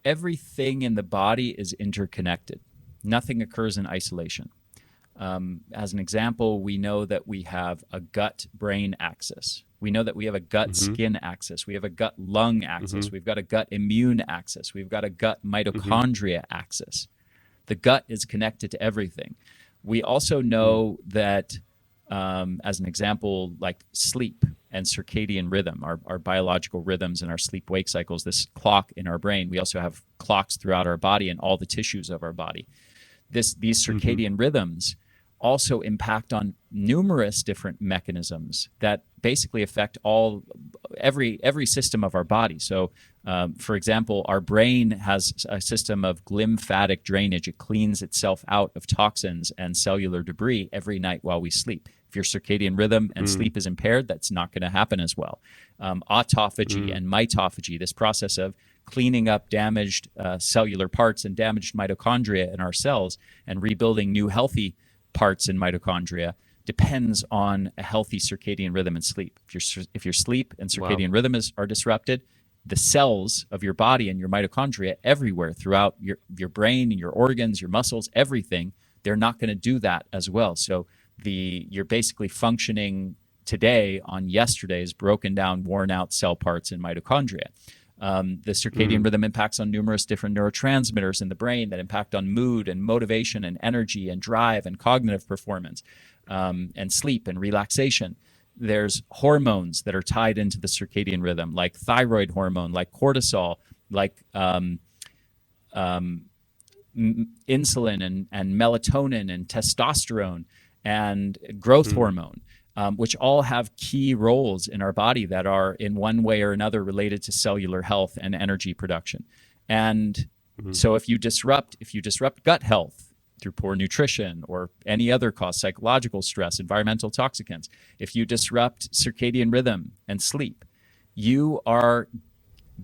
Everything in the body is interconnected. Nothing occurs in isolation. As an example, we know that we have a gut-brain axis. We know that we have a gut-skin axis. We have a gut-lung axis. We've got a gut-immune axis. We've got a gut-mitochondria axis. The gut is connected to everything. We also know that, as an example, like sleep and circadian rhythm, our biological rhythms and our sleep-wake cycles, this clock in our brain. We also have clocks throughout our body and all the tissues of our body. These circadian rhythms also impact on numerous different mechanisms that basically affect every system of our body. So, for example, our brain has a system of lymphatic drainage. It cleans itself out of toxins and cellular debris every night while we sleep. If your circadian rhythm and sleep is impaired, that's not going to happen as well. Autophagy and mitophagy, this process of cleaning up damaged cellular parts and damaged mitochondria in our cells and rebuilding new healthy parts in mitochondria, depends on a healthy circadian rhythm and sleep. If your sleep and circadian rhythm are disrupted, the cells of your body and your mitochondria everywhere throughout your brain and your organs, your muscles, everything, they're not going to do that as well. So you're basically functioning today on yesterday's broken down, worn out cell parts in mitochondria. The circadian rhythm impacts on numerous different neurotransmitters in the brain that impact on mood and motivation and energy and drive and cognitive performance, and sleep and relaxation. There's hormones that are tied into the circadian rhythm, like thyroid hormone, like cortisol, like insulin and melatonin and testosterone and growth hormone. Which all have key roles in our body that are in one way or another related to cellular health and energy production. And so if you disrupt gut health through poor nutrition or any other cause, psychological stress, environmental toxicants, if you disrupt circadian rhythm and sleep, you are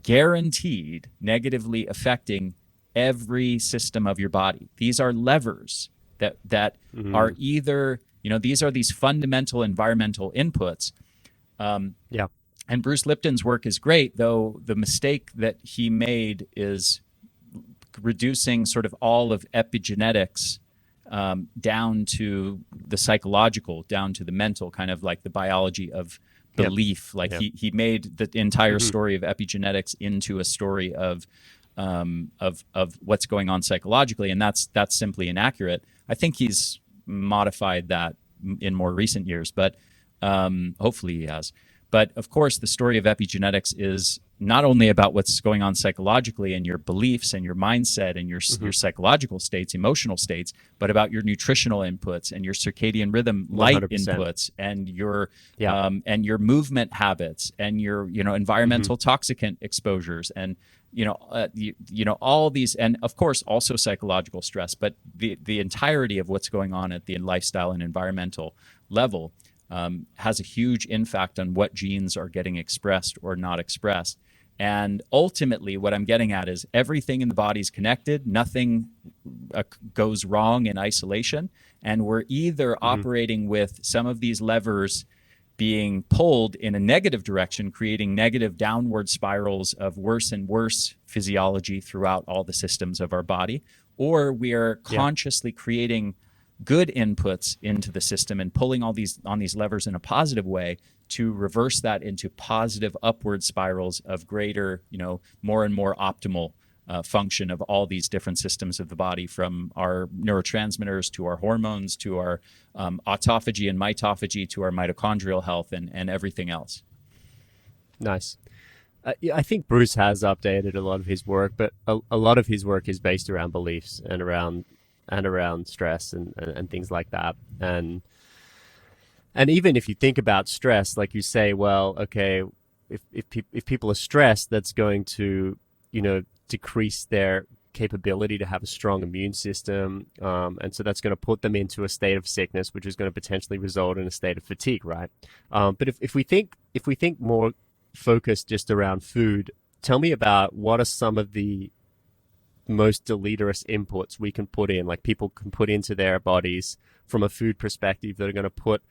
guaranteed negatively affecting every system of your body. These are levers that are either, these are these fundamental environmental inputs. And Bruce Lipton's work is great, though the mistake that he made is reducing sort of all of epigenetics down to the psychological, down to the mental, kind of like the biology of belief. He made the entire story of epigenetics into a story of what's going on psychologically, and that's simply inaccurate. I think he's modified that in more recent years, but hopefully he has. But of course, the story of epigenetics is not only about what's going on psychologically and your beliefs and your mindset and your psychological states, emotional states, but about your nutritional inputs and your circadian rhythm light 100%. Inputs and your movement habits and your environmental toxicant exposures and all these, and of course also psychological stress, but the entirety of what's going on at the lifestyle and environmental level has a huge impact on what genes are getting expressed or not expressed. And ultimately, what I'm getting at is everything in the body is connected. Nothing goes wrong in isolation. And we're either operating with some of these levers being pulled in a negative direction, creating negative downward spirals of worse and worse physiology throughout all the systems of our body, or we are consciously creating good inputs into the system and pulling all these levers in a positive way to reverse that into positive upward spirals of greater, more and more optimal function of all these different systems of the body, from our neurotransmitters to our hormones to our autophagy and mitophagy to our mitochondrial health and everything else. Nice. Yeah, I think Bruce has updated a lot of his work, but a lot of his work is based around beliefs and around stress and things like that. And even if you think about stress, like you say, well, okay, if people are stressed, that's going to, decrease their capability to have a strong immune system, and so that's going to put them into a state of sickness, which is going to potentially result in a state of fatigue, right? But if we think more focused just around food, tell me about what are some of the most deleterious inputs we can put in, like people can put into their bodies from a food perspective, that are going to put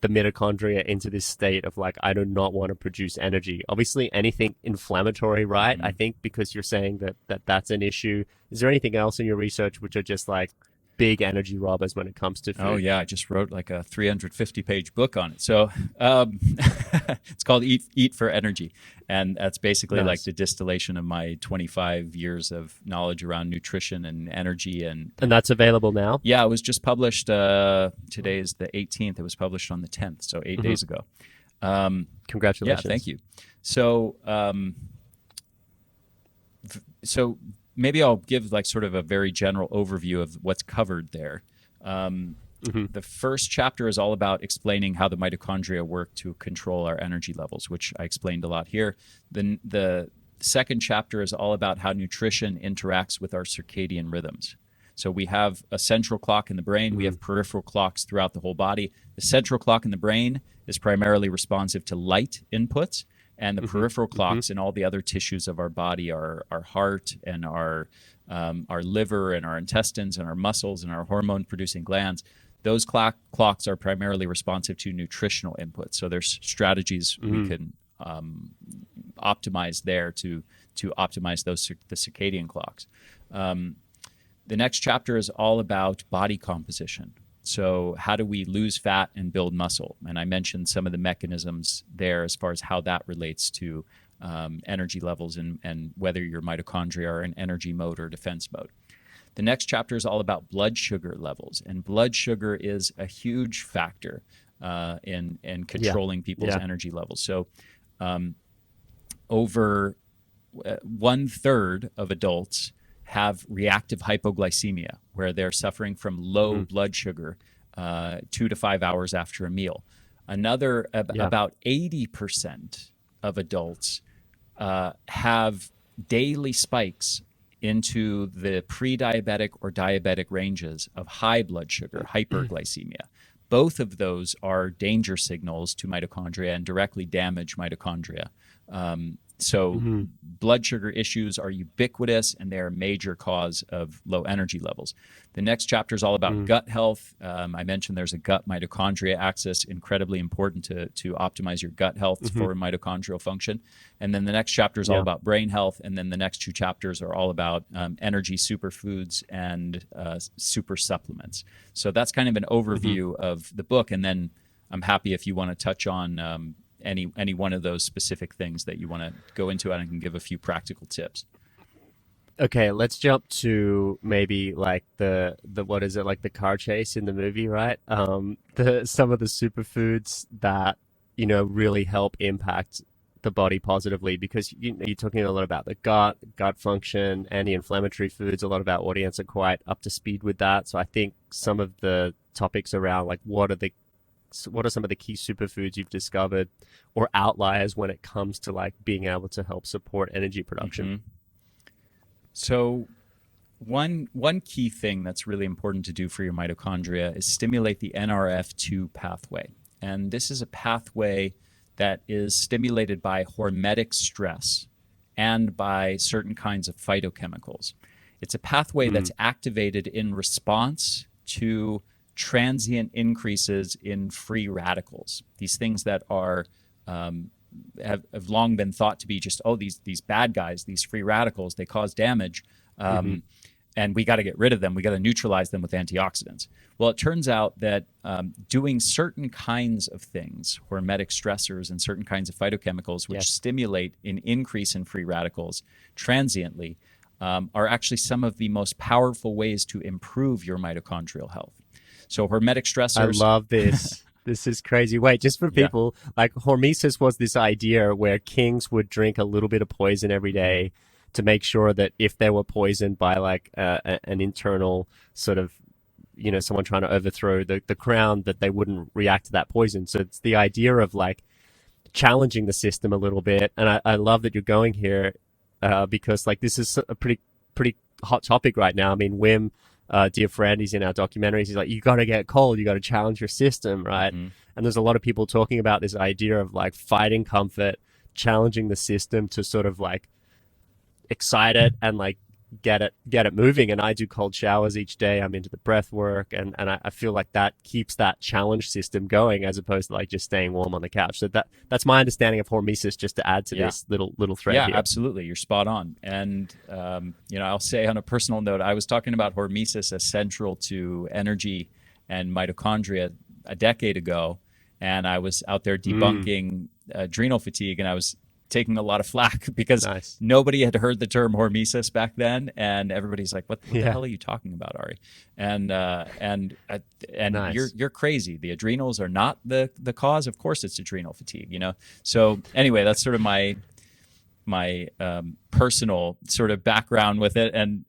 the mitochondria into this state of like, I do not want to produce energy. Obviously, anything inflammatory, right? I think because you're saying that's an issue. Is there anything else in your research which are just like big energy robbers when it comes to food? Oh yeah, I just wrote like a 350-page book on it. So it's called Eat for Energy, and that's basically like the distillation of my 25 years of knowledge around nutrition and energy. And that's available now? Yeah, it was just published. Today is the 18th. It was published on the 10th, so 8 days ago. Congratulations. Yeah, thank you. So so maybe I'll give like sort of a very general overview of what's covered there. The first chapter is all about explaining how the mitochondria work to control our energy levels, which I explained a lot here. Then the second chapter is all about how nutrition interacts with our circadian rhythms. So we have a central clock in the brain. We have peripheral clocks throughout the whole body. The central clock in the brain is primarily responsive to light inputs, and the peripheral clocks in all the other tissues of our body, our heart and our liver and our intestines and our muscles and our hormone-producing glands, those clocks are primarily responsive to nutritional inputs. So there's strategies we can optimize there to optimize the circadian clocks. The next chapter is all about body composition. So how do we lose fat and build muscle? And I mentioned some of the mechanisms there as far as how that relates to energy levels and whether your mitochondria are in energy mode or defense mode. The next chapter is all about blood sugar levels. And blood sugar is a huge factor in controlling people's energy levels. So over 1/3 of adults have reactive hypoglycemia, where they're suffering from low blood sugar 2 to 5 hours after a meal. Another, about 80% of adults have daily spikes into the pre-diabetic or diabetic ranges of high blood sugar, hyperglycemia. Both of those are danger signals to mitochondria and directly damage mitochondria. So blood sugar issues are ubiquitous, and they're a major cause of low energy levels. The next chapter is all about gut health. I mentioned there's a gut mitochondria axis, incredibly important to optimize your gut health for mitochondrial function. And then the next chapter is all about brain health. And then the next two chapters are all about energy superfoods and super supplements. So that's kind of an overview of the book. And then I'm happy if you want to touch on any one of those specific things that you want to go into, and I can give a few practical tips. Okay, let's jump to maybe like the what is it, like the car chase in the movie, right? Some of the superfoods that really help impact the body positively, because you're talking a lot about the gut function, anti-inflammatory foods. A lot of our audience are quite up to speed with that. So I think some of the topics around like what are some of the key superfoods you've discovered or outliers when it comes to like being able to help support energy production? So one key thing that's really important to do for your mitochondria is stimulate the Nrf2 pathway. And this is a pathway that is stimulated by hormetic stress and by certain kinds of phytochemicals. It's a pathway that's activated in response to transient increases in free radicals. These things that are have long been thought to be just, these bad guys, these free radicals, they cause damage, and we got to get rid of them. We got to neutralize them with antioxidants. Well, it turns out that doing certain kinds of things, hormetic stressors and certain kinds of phytochemicals, which stimulate an increase in free radicals transiently, are actually some of the most powerful ways to improve your mitochondrial health. So hormetic stressors. I love this. This is crazy. Wait, just for Yeah. people, like Hormesis was this idea where kings would drink a little bit of poison every day to make sure that if they were poisoned by like an internal sort of, someone trying to overthrow the crown, that they wouldn't react to that poison. So it's the idea of like challenging the system a little bit. And I love that you're going here because like this is a pretty hot topic right now. I mean, Wim, dear friend, he's in our documentaries. He's like, you got to get cold. You got to challenge your system, right? Mm-hmm. And there's a lot of people talking about this idea of like fighting comfort, challenging the system to sort of like excite it and like get it moving. And I do cold showers each day. I'm into the breath work, and I feel like that keeps that challenge system going as opposed to like just staying warm on the couch. So that's my understanding of Hormesis, just to add to this little thread here. Absolutely, you're spot on. And I'll say on a personal note, I was talking about Hormesis as central to energy and mitochondria a decade ago, and I was out there debunking adrenal fatigue, and I was taking a lot of flack because nobody had heard the term Hormesis back then, and everybody's like, "What the hell are you talking about, Ari?" And you're crazy. The adrenals are not the cause. Of course, it's adrenal fatigue. So anyway, that's sort of my personal sort of background with it, and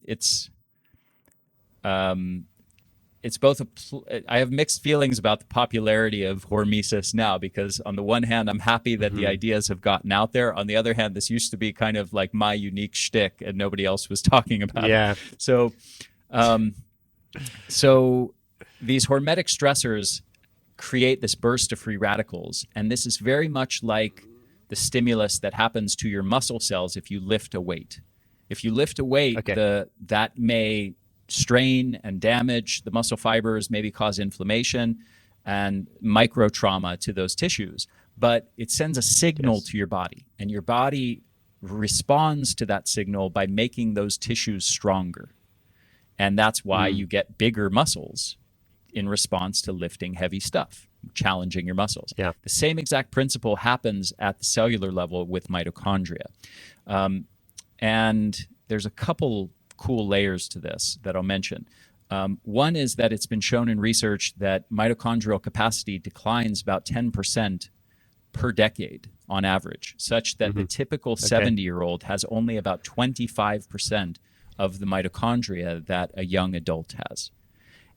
it's both I have mixed feelings about the popularity of Hormesis now, because on the one hand, I'm happy that the ideas have gotten out there. On the other hand, this used to be kind of like my unique shtick and nobody else was talking about it. So these hormetic stressors create this burst of free radicals. And this is very much like the stimulus that happens to your muscle cells if you lift a weight. If you lift a weight, that may strain and damage the muscle fibers, maybe cause inflammation and micro trauma to those tissues. But it sends a signal to your body, and your body responds to that signal by making those tissues stronger. And that's why you get bigger muscles in response to lifting heavy stuff, challenging your muscles. The same exact principle happens at the cellular level with mitochondria. And there's a couple cool layers to this that I'll mention. One is that it's been shown in research that mitochondrial capacity declines about 10% per decade on average, such that the typical 70-year-old has only about 25% of the mitochondria that a young adult has.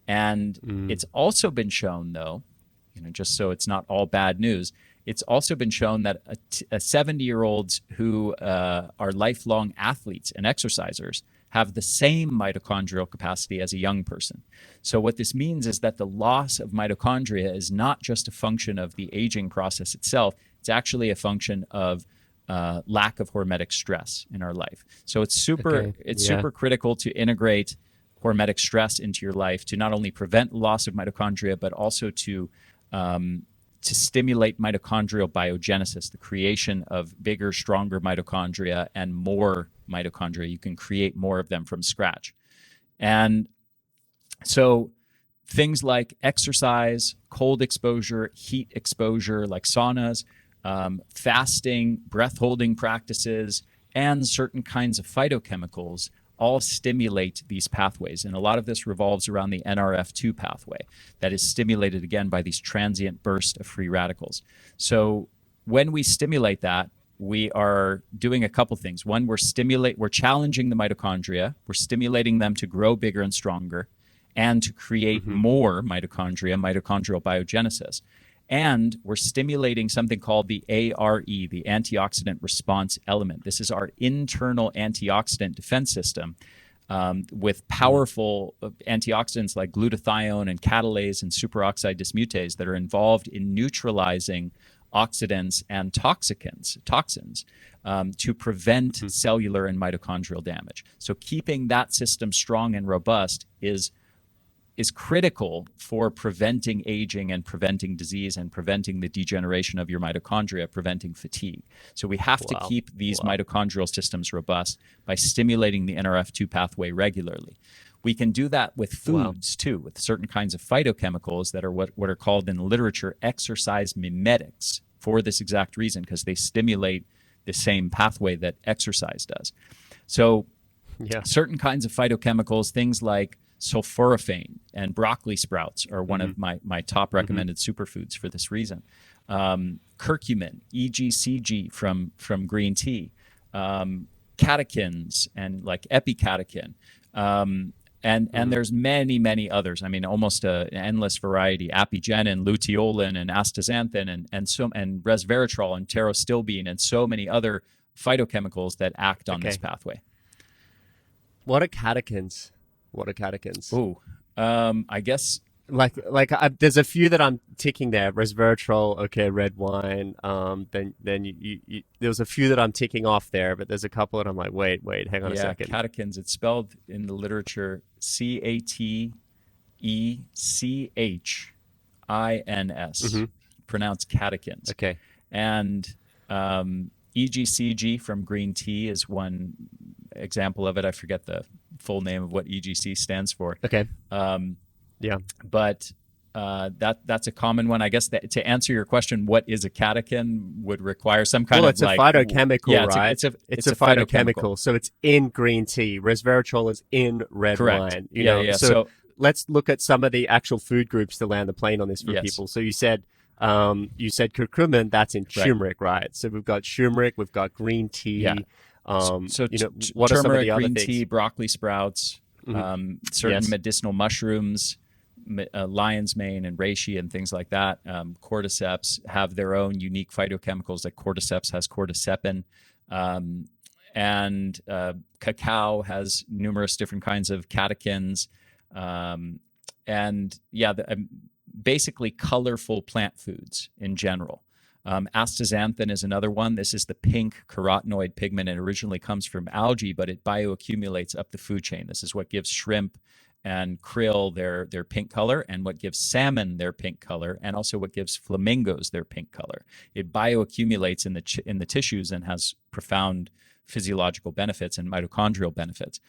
And it's also been shown, though, just so it's not all bad news, it's also been shown that 70-year-olds who are lifelong athletes and exercisers have the same mitochondrial capacity as a young person. So what this means is that the loss of mitochondria is not just a function of the aging process itself, it's actually a function of lack of hormetic stress in our life. So it's super critical to integrate hormetic stress into your life to not only prevent loss of mitochondria, but also to stimulate mitochondrial biogenesis, the creation of bigger, stronger mitochondria and more mitochondria. You can create more of them from scratch. And so things like exercise, cold exposure, heat exposure, like saunas, fasting, breath holding practices, and certain kinds of phytochemicals all stimulate these pathways. And a lot of this revolves around the Nrf2 pathway that is stimulated again by these transient bursts of free radicals. So when we stimulate that, we are doing a couple things. One, we're challenging the mitochondria. We're stimulating them to grow bigger and stronger and to create more mitochondria, mitochondrial biogenesis. And we're stimulating something called the ARE, the antioxidant response element. This is our internal antioxidant defense system with powerful antioxidants like glutathione and catalase and superoxide dismutase that are involved in neutralizing oxidants and toxins to prevent cellular and mitochondrial damage. So keeping that system strong and robust is critical for preventing aging and preventing disease and preventing the degeneration of your mitochondria, preventing fatigue. So we have to keep these mitochondrial systems robust by stimulating the Nrf2 pathway regularly. We can do that with foods too, with certain kinds of phytochemicals that are what are called in the literature exercise mimetics for this exact reason, because they stimulate the same pathway that exercise does. So certain kinds of phytochemicals, things like sulforaphane and broccoli sprouts are one of my top recommended superfoods for this reason. Curcumin, EGCG from green tea, catechins and like epicatechin. And there's many others. I mean, almost an endless variety: apigenin, luteolin, and astaxanthin, and resveratrol, and pterostilbene, and so many other phytochemicals that act on this pathway. What are catechins? Ooh, I guess there's a few that I'm ticking there. Resveratrol, okay, red wine. Then you there's a few that I'm ticking off there, but there's a couple that I'm like, wait, hang on a second. Catechins. It's spelled in the literature CATECHINS, pronounced catechins. Okay. And EGCG from green tea is one example of it. I forget the full name of what EGC stands for. Okay. Yeah, but that's a common one. I guess that to answer your question, what is a catechin would require some kind of it's a phytochemical, right? It's a phytochemical. So it's in green tea. Resveratrol is in red Correct. wine. You know? So let's look at some of the actual food groups to land the plane on this for people. So you said curcumin, that's in turmeric, right? So we've got turmeric, we've got green tea. Yeah. What are some of the other green things? tea, broccoli sprouts, certain medicinal mushrooms, lion's mane and reishi and things like that. Cordyceps have their own unique phytochemicals. Like cordyceps has cordycepin, and cacao has numerous different kinds of catechins, basically colorful plant foods in general. Astaxanthin is another one. This is the pink carotenoid pigment. It originally comes from algae, but it bioaccumulates up the food chain. This is what gives shrimp and krill their pink color, and what gives salmon their pink color, and also what gives flamingos their pink color. It bioaccumulates in the tissues and has profound physiological benefits and mitochondrial benefits.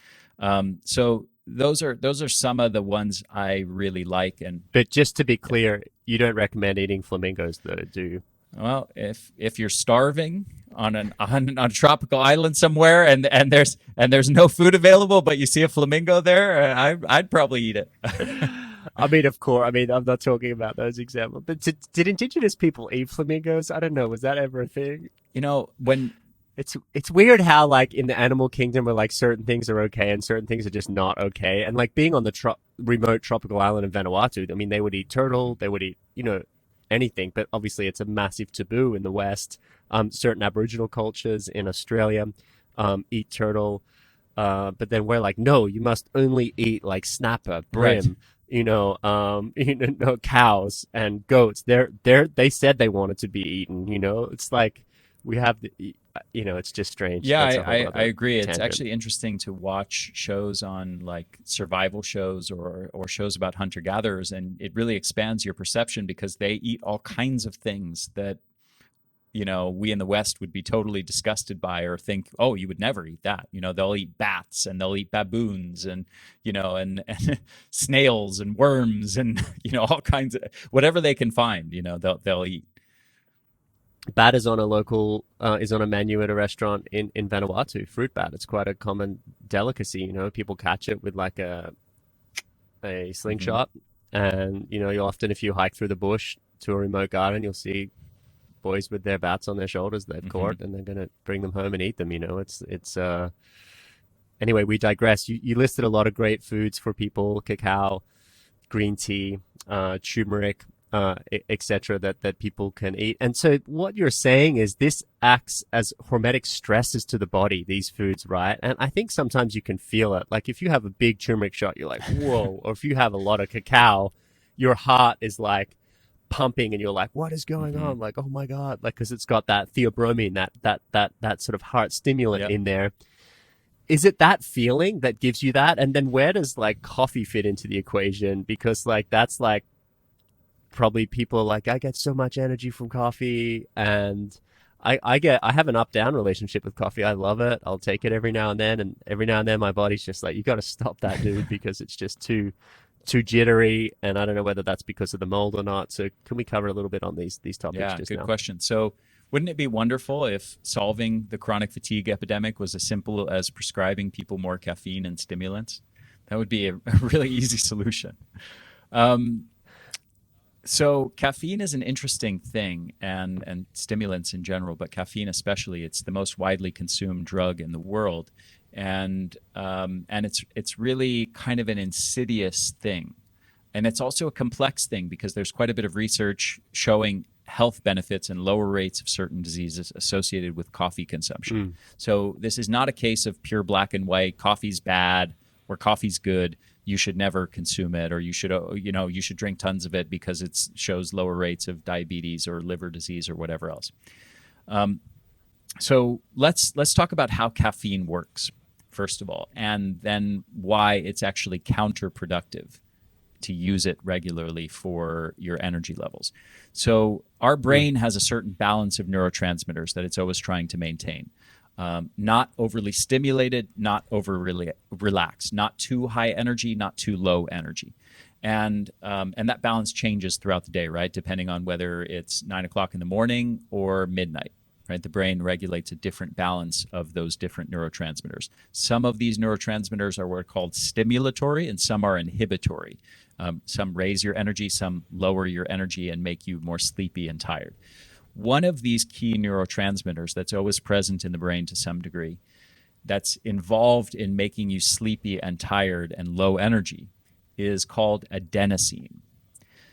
So those are some of the ones I really like. But just to be clear, you don't recommend eating flamingos, though, do you? Well, if you're starving on a tropical island somewhere and there's no food available, but you see a flamingo there, I'd probably eat it. I mean, of course. I mean, I'm not talking about those examples. But did indigenous people eat flamingos? I don't know. Was that ever a thing? You know, when it's weird how like in the animal kingdom where like certain things are okay and certain things are just not okay. And like being on the remote tropical island of Vanuatu, I mean, they would eat turtle, they would eat, anything, but obviously it's a massive taboo in the West. Certain Aboriginal cultures in Australia eat turtle, but then we're like, no, you must only eat like snapper, brim, right. Cows and goats. They said they wanted to be eaten. It's like we have it's just strange. Yeah, I agree. It's actually interesting to watch shows on like survival shows or shows about hunter-gatherers, and it really expands your perception because they eat all kinds of things that, we in the West would be totally disgusted by or think, oh, you would never eat that. They'll eat bats and they'll eat baboons and, and snails and worms and, all kinds of whatever they can find, they'll eat. Bat is on a menu at a restaurant in Vanuatu. Fruit bat. It's quite a common delicacy. People catch it with like a slingshot, and you'll often, if you hike through the bush to a remote garden, you'll see boys with their bats on their shoulders they've caught, and they're gonna bring them home and eat them. It's anyway. We digress. You listed a lot of great foods for people: cacao, green tea, turmeric. Etc. that people can eat. And so what you're saying is this acts as hormetic stresses to the body, these foods, right? And I think sometimes you can feel it. Like if you have a big turmeric shot, you're like, whoa. Or if you have a lot of cacao, your heart is like pumping and you're like, what is going on? Like, oh my God. Like, cause it's got that theobromine, that sort of heart stimulant in there. Is it that feeling that gives you that? And then where does like coffee fit into the equation? Because like, that's like, probably people like, I get so much energy from coffee, and I have an up-down relationship with coffee. I love it. I'll take it every now and then my body's just like, you got to stop that, dude, because it's just too jittery, and I don't know whether that's because of the mold or not. So can we cover a little bit on these topics just now? Yeah, good question. So wouldn't it be wonderful if solving the chronic fatigue epidemic was as simple as prescribing people more caffeine and stimulants? That would be a really easy solution. So caffeine is an interesting thing, and stimulants in general, but caffeine especially. It's the most widely consumed drug in the world, and it's really kind of an insidious thing, and it's also a complex thing because there's quite a bit of research showing health benefits and lower rates of certain diseases associated with coffee consumption. So this is not a case of pure black and white. Coffee's bad or coffee's good. You should never consume it, or you should drink tons of it because it shows lower rates of diabetes or liver disease or whatever else. So let's talk about how caffeine works first of all, and then why it's actually counterproductive to use it regularly for your energy levels. So our brain has a certain balance of neurotransmitters that it's always trying to maintain. Not overly stimulated, not overly relaxed, not too high energy, not too low energy. And that balance changes throughout the day, right? Depending on whether it's 9 o'clock in the morning or midnight, right? The brain regulates a different balance of those different neurotransmitters. Some of these neurotransmitters are what are called stimulatory and some are inhibitory. Some raise your energy, some lower your energy and make you more sleepy and tired. One of these key neurotransmitters that's always present in the brain to some degree, that's involved in making you sleepy and tired and low energy, is called adenosine.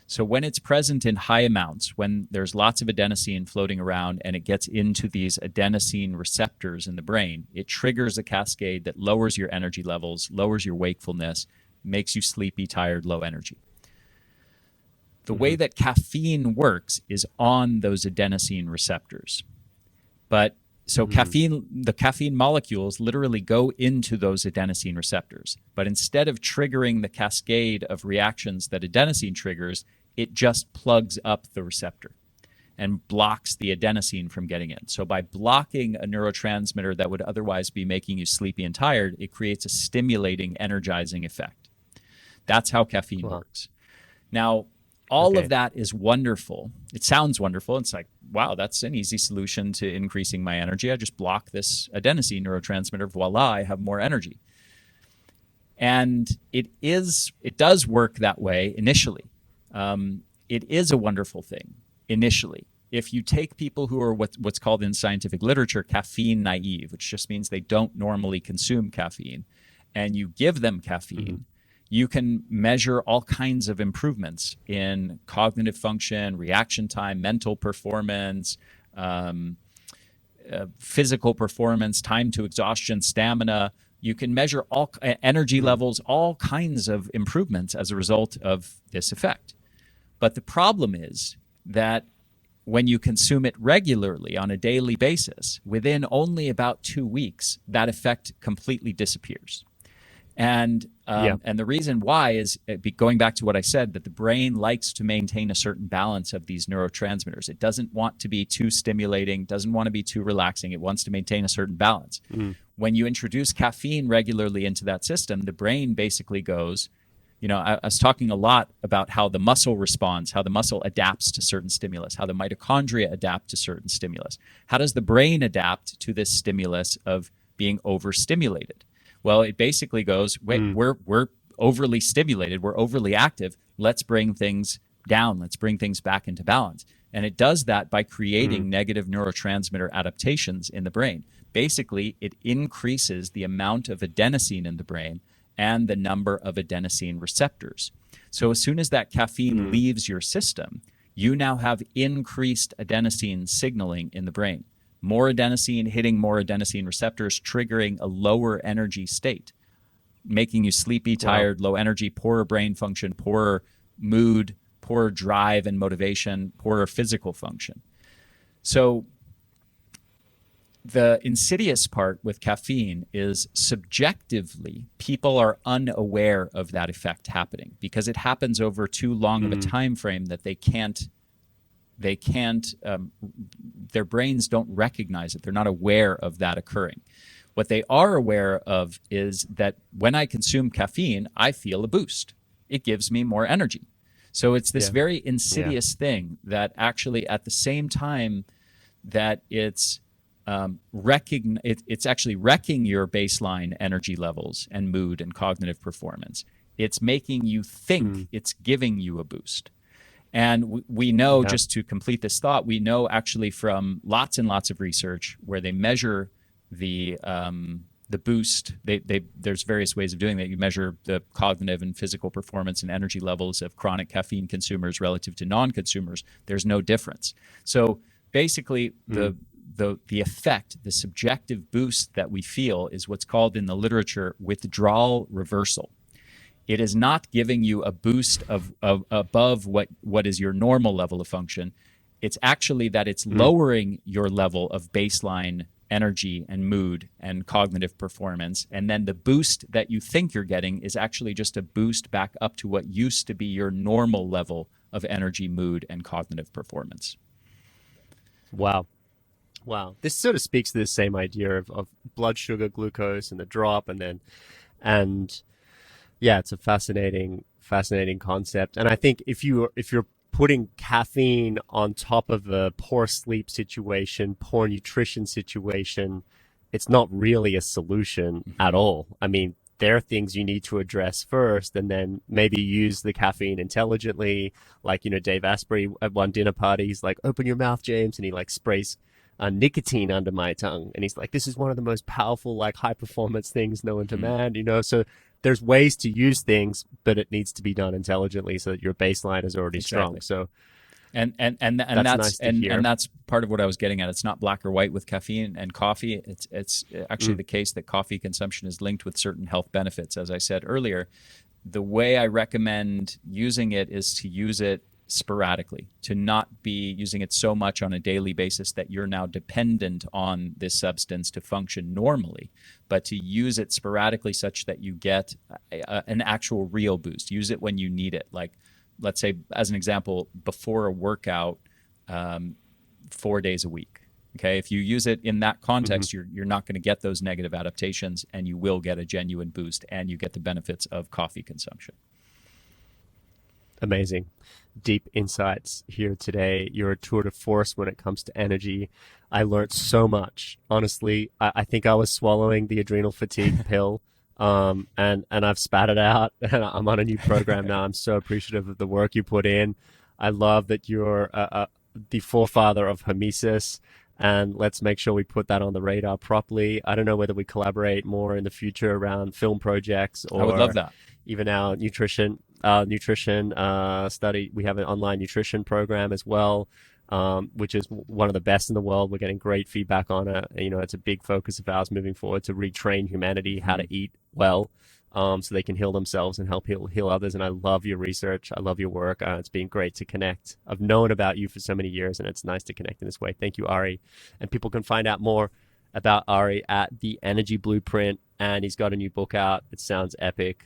So when it's present in high amounts, when there's lots of adenosine floating around and it gets into these adenosine receptors in the brain, it triggers a cascade that lowers your energy levels, lowers your wakefulness, makes you sleepy, tired, low energy. The way that caffeine works is on those adenosine receptors. But so the caffeine molecules literally go into those adenosine receptors. But instead of triggering the cascade of reactions that adenosine triggers, it just plugs up the receptor and blocks the adenosine from getting in. So by blocking a neurotransmitter that would otherwise be making you sleepy and tired, it creates a stimulating, energizing effect. That's how caffeine works. Now, all of that is wonderful. It sounds wonderful. It's like, wow, that's an easy solution to increasing my energy. I just block this adenosine neurotransmitter. Voila, I have more energy. And it does work that way initially. It is a wonderful thing initially. If you take people who are what's called in scientific literature caffeine naive, which just means they don't normally consume caffeine, and you give them caffeine, you can measure all kinds of improvements in cognitive function, reaction time, mental performance, physical performance, time to exhaustion, stamina. You can measure all energy levels, all kinds of improvements as a result of this effect. But the problem is that when you consume it regularly on a daily basis, within only about 2 weeks, that effect completely disappears. And the reason why is, going back to what I said, that the brain likes to maintain a certain balance of these neurotransmitters. It doesn't want to be too stimulating, doesn't want to be too relaxing. It wants to maintain a certain balance. When you introduce caffeine regularly into that system, the brain basically goes, I was talking a lot about how the muscle responds, how the muscle adapts to certain stimulus, how the mitochondria adapt to certain stimulus. How does the brain adapt to this stimulus of being overstimulated? Well, it basically goes, wait, we're overly stimulated, we're overly active, let's bring things down, let's bring things back into balance. And it does that by creating negative neurotransmitter adaptations in the brain. Basically, it increases the amount of adenosine in the brain and the number of adenosine receptors. So as soon as that caffeine leaves your system, you now have increased adenosine signaling in the brain. More adenosine hitting more adenosine receptors, triggering a lower energy state, making you sleepy, tired, low energy, poorer brain function, poorer mood, poorer drive and motivation, poorer physical function. So the insidious part with caffeine is subjectively, people are unaware of that effect happening because it happens over too long of a time frame that they can't, their brains don't recognize it. They're not aware of that occurring. What they are aware of is that when I consume caffeine, I feel a boost. It gives me more energy. So it's this very insidious thing that actually at the same time that it's it's actually wrecking your baseline energy levels and mood and cognitive performance. It's making you think it's giving you a boost. And we know, just to complete this thought, we know actually from lots and lots of research where they measure the boost. There's various ways of doing that. You measure the cognitive and physical performance and energy levels of chronic caffeine consumers relative to non-consumers. There's no difference. So basically, the effect, the subjective boost that we feel is what's called in the literature withdrawal reversal. It is not giving you a boost of above what is your normal level of function. It's actually that it's lowering your level of baseline energy and mood and cognitive performance. And then the boost that you think you're getting is actually just a boost back up to what used to be your normal level of energy, mood, and cognitive performance. Wow. This sort of speaks to the same idea of blood sugar, glucose, and the drop, and yeah, it's a fascinating concept. And I think if you're putting caffeine on top of a poor sleep situation, poor nutrition situation, it's not really a solution at all. I mean, there are things you need to address first, and then maybe use the caffeine intelligently. Like, Dave Asprey at one dinner party, he's like, "Open your mouth, James," and he like sprays nicotine under my tongue, and he's like, "This is one of the most powerful, like, high performance things known to man." So there's ways to use things, but it needs to be done intelligently so that your baseline is already strong. So and that's part of what I was getting at. It's not black or white with caffeine and coffee. It's actually the case that coffee consumption is linked with certain health benefits. As I said earlier, the way I recommend using it is to use it sporadically, to not be using it so much on a daily basis that you're now dependent on this substance to function normally, but to use it sporadically such that you get an actual real boost. Use it when you need it. Like, let's say, as an example, before a workout, 4 days a week. Okay, if you use it in that context, you're not going to get those negative adaptations, and you will get a genuine boost, and you get the benefits of coffee consumption. Amazing. Deep insights here today. You're a tour de force when it comes to energy. I learned so much. Honestly, I think I was swallowing the adrenal fatigue pill, and I've spat it out, and I'm on a new program now. I'm so appreciative of the work you put in. I love that you're the forefather of Hormesis, and let's make sure we put that on the radar properly. I don't know whether we collaborate more in the future around film projects, or I would love that. Even our nutrition study. We have an online nutrition program as well, which is one of the best in the world. We're getting great feedback on it. It's a big focus of ours moving forward, to retrain humanity how to eat well, so they can heal themselves and help heal others. And I love your research. I love your work. It's been great to connect. I've known about you for so many years, and it's nice to connect in this way. Thank you, Ari. And people can find out more about Ari at The Energy Blueprint, and he's got a new book out. It sounds epic.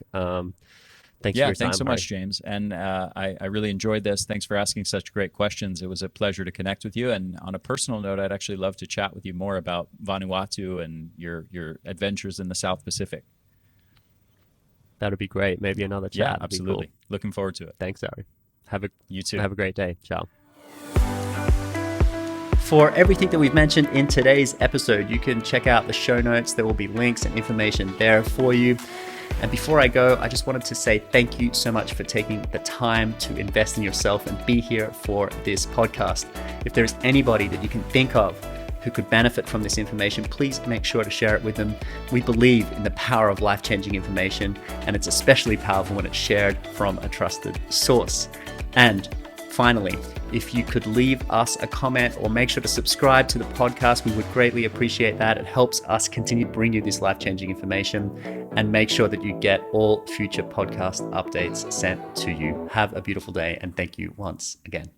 Thanks for your time, thanks so Ari. much, James. And I really enjoyed this. Thanks for asking such great questions. It was a pleasure to connect with you. And on a personal note, I'd actually love to chat with you more about Vanuatu and your adventures in the South Pacific. That would be great. Maybe another chat. Yeah, absolutely. Cool. Looking forward to it. Thanks, Ari. You too. Have a great day. Ciao. For everything that we've mentioned in today's episode, you can check out the show notes. There will be links and information there for you. And before I go, I just wanted to say thank you so much for taking the time to invest in yourself and be here for this podcast. If there's anybody that you can think of who could benefit from this information, please make sure to share it with them. We believe in the power of life-changing information, and it's especially powerful when it's shared from a trusted source. And finally, if you could leave us a comment or make sure to subscribe to the podcast, we would greatly appreciate that. It helps us continue to bring you this life-changing information, and make sure that you get all future podcast updates sent to you. Have a beautiful day, and thank you once again.